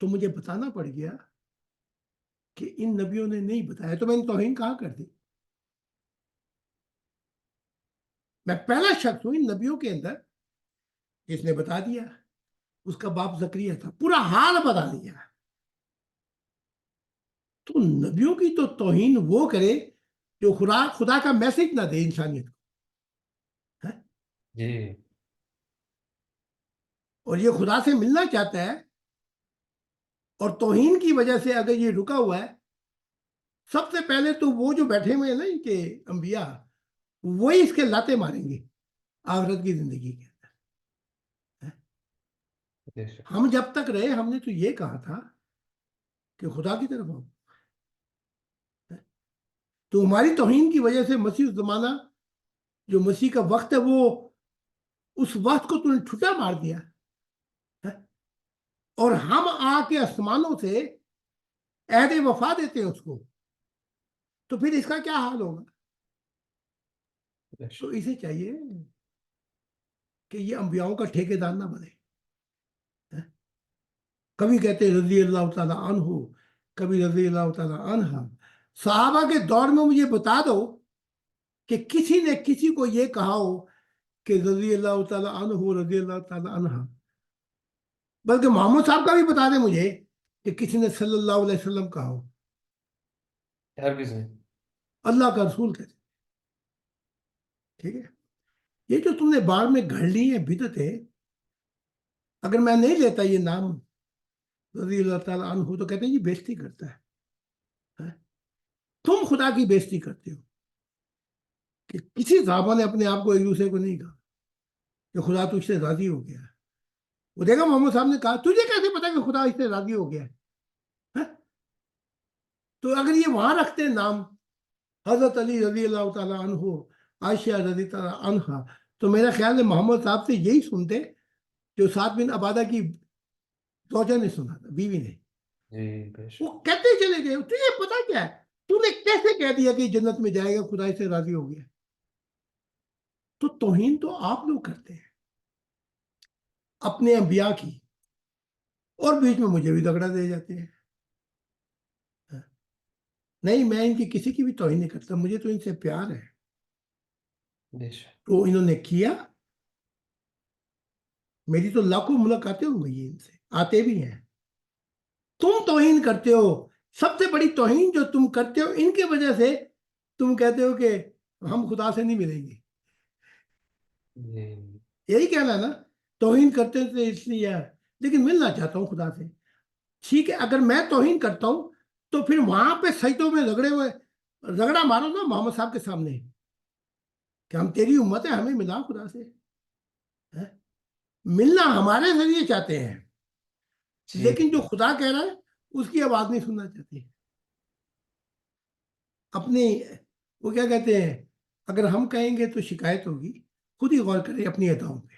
تو مجھے بتانا پڑ گیا کہ ان نبیوں نے نہیں بتایا، تو میں نے توہین کہاں کر دی؟ میں پہلا شخص ہوں ان نبیوں کے اندر جس نے بتا دیا اس کا باپ زکریا تھا، پورا حال بتا دیا۔ تو نبیوں کی تو توہین وہ کرے جو خدا کا میسج نہ دے انسانیت کو، جی، اور یہ خدا سے ملنا چاہتا ہے، اور توہین کی وجہ سے اگر یہ رکا ہوا ہے، سب سے پہلے تو وہ جو بیٹھے ہوئے ہیں نا کہ انبیاء، وہی اس کے لاتے ماریں گے آخرت کی زندگی کے اندر۔ ہم جب تک رہے ہم نے تو یہ کہا تھا کہ خدا کی طرف آؤ، تو ہماری توہین کی وجہ سے مسیح زمانہ جو مسیح کا وقت ہے وہ اس وقت کو تو نے ٹھٹا مار دیا، اور ہم آ کے آسمانوں سے عہد وفا دیتے ہیں اس کو، تو پھر اس کا کیا حال ہوگا؟ تو اسے چاہیے کہ یہ انبیاؤں کا ٹھیکیدار نہ بنے۔ کبھی کہتے رضی اللہ تعالیٰ عنہ، کبھی رضی اللہ تعالیٰ عنہ۔ صحابہ کے دور میں مجھے بتا دو کہ کسی نے کسی کو یہ کہا ہو کہ رضی اللہ تعالیٰ عنہ، رضی اللہ تعالیٰ عنہ، بلکہ محمد صاحب کا بھی بتا دیں مجھے کہ کسی نے صلی اللہ علیہ وسلم کہا ہو۔ ہرگز نہیں۔ اللہ کا رسول کہتے، ٹھیک ہے؟ یہ جو تم نے بار میں گھڑ لی ہیں بدعتیں، اگر میں نہیں لیتا یہ نام رضی اللہ تعالیٰ عنہ تو کہتے ہیں یہ بےزتی کرتا ہے۔ تم خدا کی بےزتی کرتے ہو کہ کسی صحابہ نے اپنے آپ کو ایک دوسرے کو نہیں کہا کہ خدا تجھ سے راضی ہو گیا ہے۔ وہ دیکھا محمد صاحب نے کہا تجھے کیسے پتا کہ خدا اس سے راضی ہو گیا ہے؟ تو اگر یہ وہاں رکھتے ہیں نام حضرت علی رضی اللہ تعالیٰ عنہ، عائشہ رضی تعالیٰ عنہ، تو میرا خیال ہے محمد صاحب سے یہی سنتے جو سعد بن عبادہ کی زوجہ نے سنا تھا، بیوی نے۔ وہ کہتے چلے گئے تجھے پتا کیا ہے، تو نے کیسے کہہ دیا کہ جنت میں جائے گا، خدا اس سے راضی ہو گیا؟ تو توہین تو آپ لوگ کرتے ہیں اپنے انبیاء کی، اور بیچ میں مجھے بھی دگڑا دے جاتے ہیں. نہیں میں ان کی کسی کی بھی توہین نہیں کرتا, مجھے تو ان سے پیار ہے. بے شک تو انہوں نے کیا, میری تو لاکھوں ملاقاتیں ہو گئی ان سے, آتے بھی ہیں. تم توہین کرتے ہو, سب سے بڑی توہین جو تم کرتے ہو ان کی وجہ سے تم کہتے ہو کہ ہم خدا سے نہیں ملیں گے. جی یہی کہنا ہے نا, توہین کرتے تھے اس لیے, لیکن ملنا چاہتا ہوں خدا سے. ٹھیک ہے, اگر میں توہین کرتا ہوں تو پھر وہاں پہ سجدوں میں رگڑا مارو نا محمد صاحب کے سامنے کہ ہم تیری امت ہے, ہمیں ملا خدا سے. ملنا ہمارے ذریعے چاہتے ہیں, جی لیکن جو خدا کہہ رہا ہے اس کی آواز نہیں سننا چاہتے. اپنی وہ کیا کہتے ہیں, اگر ہم کہیں گے تو شکایت ہوگی, خود ہی غور کریں اپنی اداؤں پہ.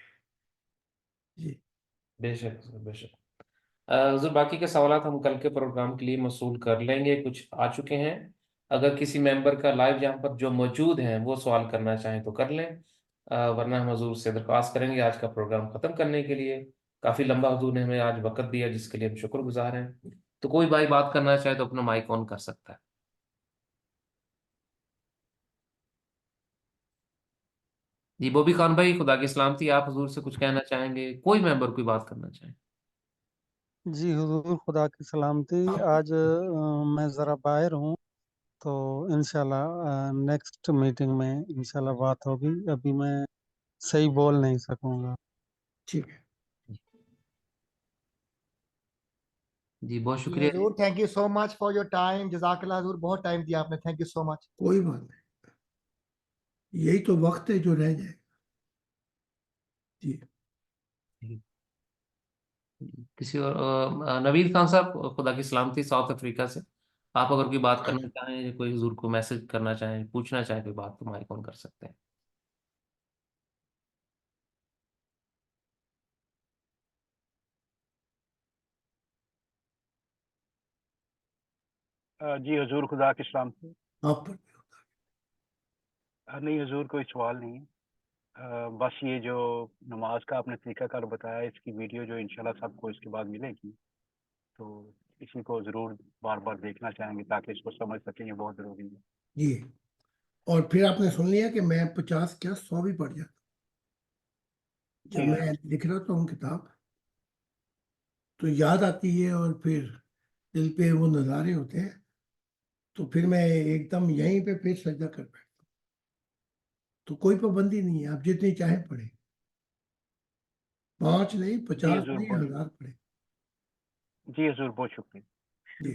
جی بے شک بے شک. حضور باقی کے سوالات ہم کل کے پروگرام کے لیے موصول کر لیں گے, کچھ آ چکے ہیں. اگر کسی ممبر کا لائیو یہاں پر جو موجود ہیں وہ سوال کرنا چاہیں تو کر لیں, ورنہ ہم حضور سے درخواست کریں گے آج کا پروگرام ختم کرنے کے لیے. کافی لمبا حضور نے ہمیں آج وقت دیا جس کے لیے ہم شکر گزار ہیں. تو کوئی بھائی بات کرنا چاہے تو اپنا مائک آن کر سکتا ہے. جی بوبی خان بھائی, خدا کی سلامتی, آپ حضور سے کچھ کہنا چاہیں گے؟ کوئی ممبر کوئی بات کرنا چاہیں؟ جی حضور خدا کی سلامتی. آج میں ذرا باہر ہوں, تو انشاءاللہ نیکسٹ میٹنگ میں انشاءاللہ بات ہوگی. ابھی میں صحیح بول نہیں سکوں گا. ٹھیک ہے. جی بہت جی شکریہ. حضور, thank you so much for your time. جزاک اللہ حضور, بہت ٹائم دیا آپ نے, تھینک یو سو مچ. کوئی بات نہیں, یہی تو وقت ہے جو رہ جائے. جی کسی اور نوید خان صاحب, خدا کی سلامتی, ساؤتھ افریقہ سے. آپ اگر کوئی بات کرنا چاہیں, کوئی حضور کو میسج کرنا چاہیں, پوچھنا چاہیں کوئی بات, تو مائک آن کر سکتے ہیں. جی حضور خدا کی سلامتی. آپ پر بھی ہوتا نہیں حضور, کوئی سوال نہیں ہے. بس یہ جو نماز کا آپ نے طریقہ کار بتایا, اس کی ویڈیو جو انشاءاللہ سب کو اس کے بعد ملے گی, تو اسی کو ضرور بار بار دیکھنا چاہیں گے تاکہ اس کو سمجھ سکیں. یہ بہت ضروری ہے. جی. اور پھر آپ نے سن لیا کہ میں 50 کیا 100 بھی پڑھ جاتا. جب جی میں لکھ رہا ہوتا ہوں کتاب تو یاد آتی ہے, اور پھر دل پہ وہ نظارے ہوتے ہیں, تو پھر میں ایک دم یہیں پہ پھر سجدہ کر بیٹھتا ہوں. تو کوئی پابندی نہیں ہے, آپ جتنی چاہیں پڑھیں, 5 نہیں, جی 50 حضور نہیں, 1000 پڑھیں. جی حضور بہت شکریہ. جی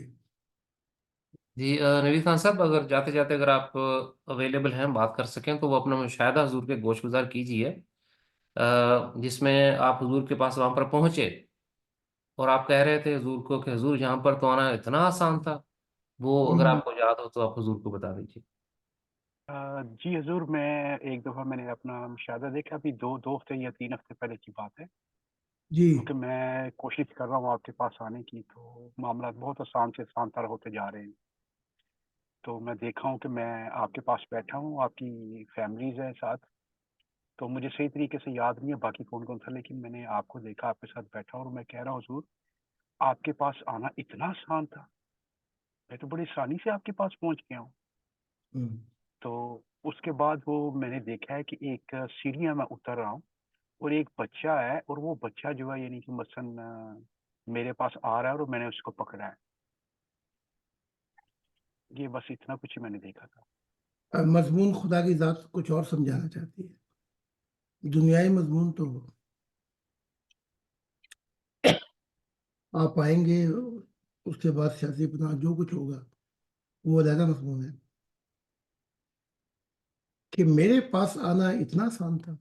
جی نوید خان صاحب, اگر جاتے جاتے اگر آپ اویلیبل ہیں, بات کر سکیں, تو وہ اپنا مشاہدہ حضور کے گوش گزار کیجئے, جس میں آپ حضور کے پاس وہاں پر پہنچے اور آپ کہہ رہے تھے حضور کو کہ حضور یہاں پر تو آنا اتنا آسان تھا. وہ اگر آپ کو یاد ہو تو آپ حضور کو بتا دیجیے. جی حضور, میں ایک دفعہ میں نے اپنا مشاہدہ دیکھا, ابھی دو ہفتے یا 3 ہفتے پہلے کی بات ہے. جی کیونکہ میں کوشش کر رہا ہوں آپ کے پاس آنے کی, تو معاملات بہت آسان سے آسان تر ہوتے جا رہے ہیں. تو میں دیکھا ہوں کہ میں آپ کے پاس بیٹھا ہوں, آپ کی فیملیز ہیں ساتھ, تو مجھے صحیح طریقے سے یاد نہیں ہے باقی کون کون تھا, لیکن میں نے آپ کو دیکھا, آپ کے ساتھ بیٹھا, اور میں کہہ رہا ہوں حضور آپ کے پاس آنا اتنا آسان تھا, میں تو بڑی آسانی سے آپ کے پاس پہنچ گیا ہوں. تو اس کے بعد وہ میں نے دیکھا ہے کہ ایک سیڑھیاں میں اتر رہا ہوں, اور ایک بچہ ہے, اور وہ بچہ جو ہے یعنی کہ مثلاً میرے پاس آ رہا ہے اور میں نے اس کو پکڑا ہے. یہ بس اتنا کچھ میں نے دیکھا تھا. مضمون خدا کی ذات کچھ اور سمجھانا چاہتی ہے. دنیائی مضمون تو آپ آئیں گے, اس کے بعد سیاسی پناہ جو کچھ ہوگا وہ علیحدہ مضمون ہے. کہ میرے پاس آنا اتنا آسان تھا,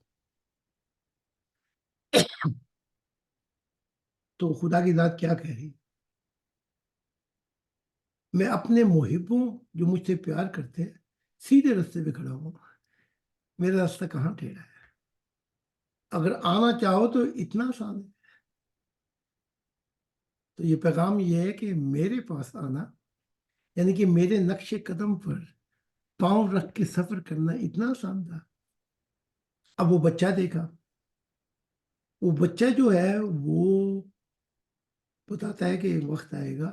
تو خدا کی ذات کیا کہہ رہی. میں اپنے محبوں جو مجھ سے پیار کرتے ہیں سیدھے راستے پہ کھڑا ہوں, میرا راستہ کہاں ٹیڑھا ہے. اگر آنا چاہو تو اتنا آسان ہے. تو یہ پیغام یہ ہے کہ میرے پاس آنا یعنی کہ میرے نقش قدم پر پاؤں رکھ کے سفر کرنا اتنا آسان تھا. اب وہ بچہ دیکھا, وہ بچہ جو ہے وہ بتاتا ہے کہ ایک وقت آئے گا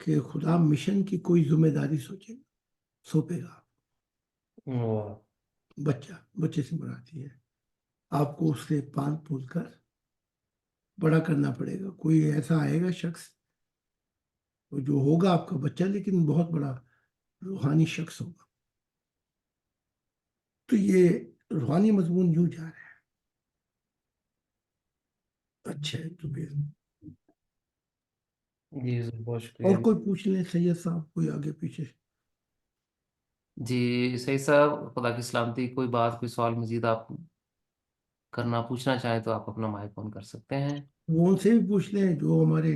کہ خدا مشن کی کوئی ذمہ داری سونپے گا. واہ، بچے سے مراد ہے آپ کو اس سے پال پول کر بڑا کرنا پڑے گا. کوئی ایسا آئے گا شخص جو ہوگا آپ کا بچہ لیکن بہت بڑا روحانی شخص ہوگا. تو یہ روحانی مضمون یوں جا رہا ہے. اچھا ہے تو پھر جی حضور بہت شکریہ. اور کوئی پوچھ لیں سید صاحب, کوئی آگے پیچھے. جی سعید صاحب خدا کی سلامتی, کوئی بات کوئی سوال مزید آپ کرنا پوچھنا چاہیں تو آپ اپنا مائک آن کر سکتے ہیں. وہ ان سے بھی پوچھ لیں جو ہمارے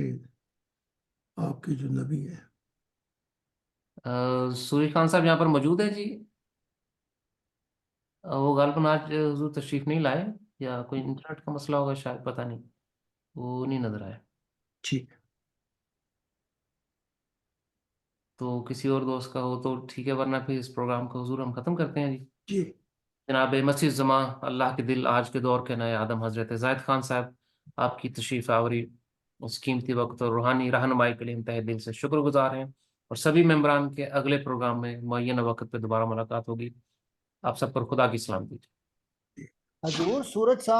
آپ کے جو نبی ہیں. سوری خان صاحب یہاں پر موجود ہیں جی؟ وہ غالباً آج حضور تشریف نہیں لائے, یا کوئی انٹرنیٹ کا مسئلہ ہوگا شاید, پتہ نہیں, وہ نہیں نظر آئے. ٹھیک. تو کسی اور دوست کا ہو تو ٹھیک ہے, ورنہ پھر اس پروگرام کو حضور ہم ختم کرتے ہیں. جی جی جناب مسیح زماں اللہ کے دل آج کے دور کے نئے آدم حضرت زاہد خان صاحب, آپ کی تشریف آوری, اس قیمتی وقت اور روحانی رہنمائی کے لیے ہم تہ دل سے شکر گزار ہیں. اور سبھی ممبران کے اگلے پروگرام میں معینہ وقت پہ دوبارہ ملاقات ہوگی. آپ سب پر خدا کی سلامتی. حضور سورج صاحب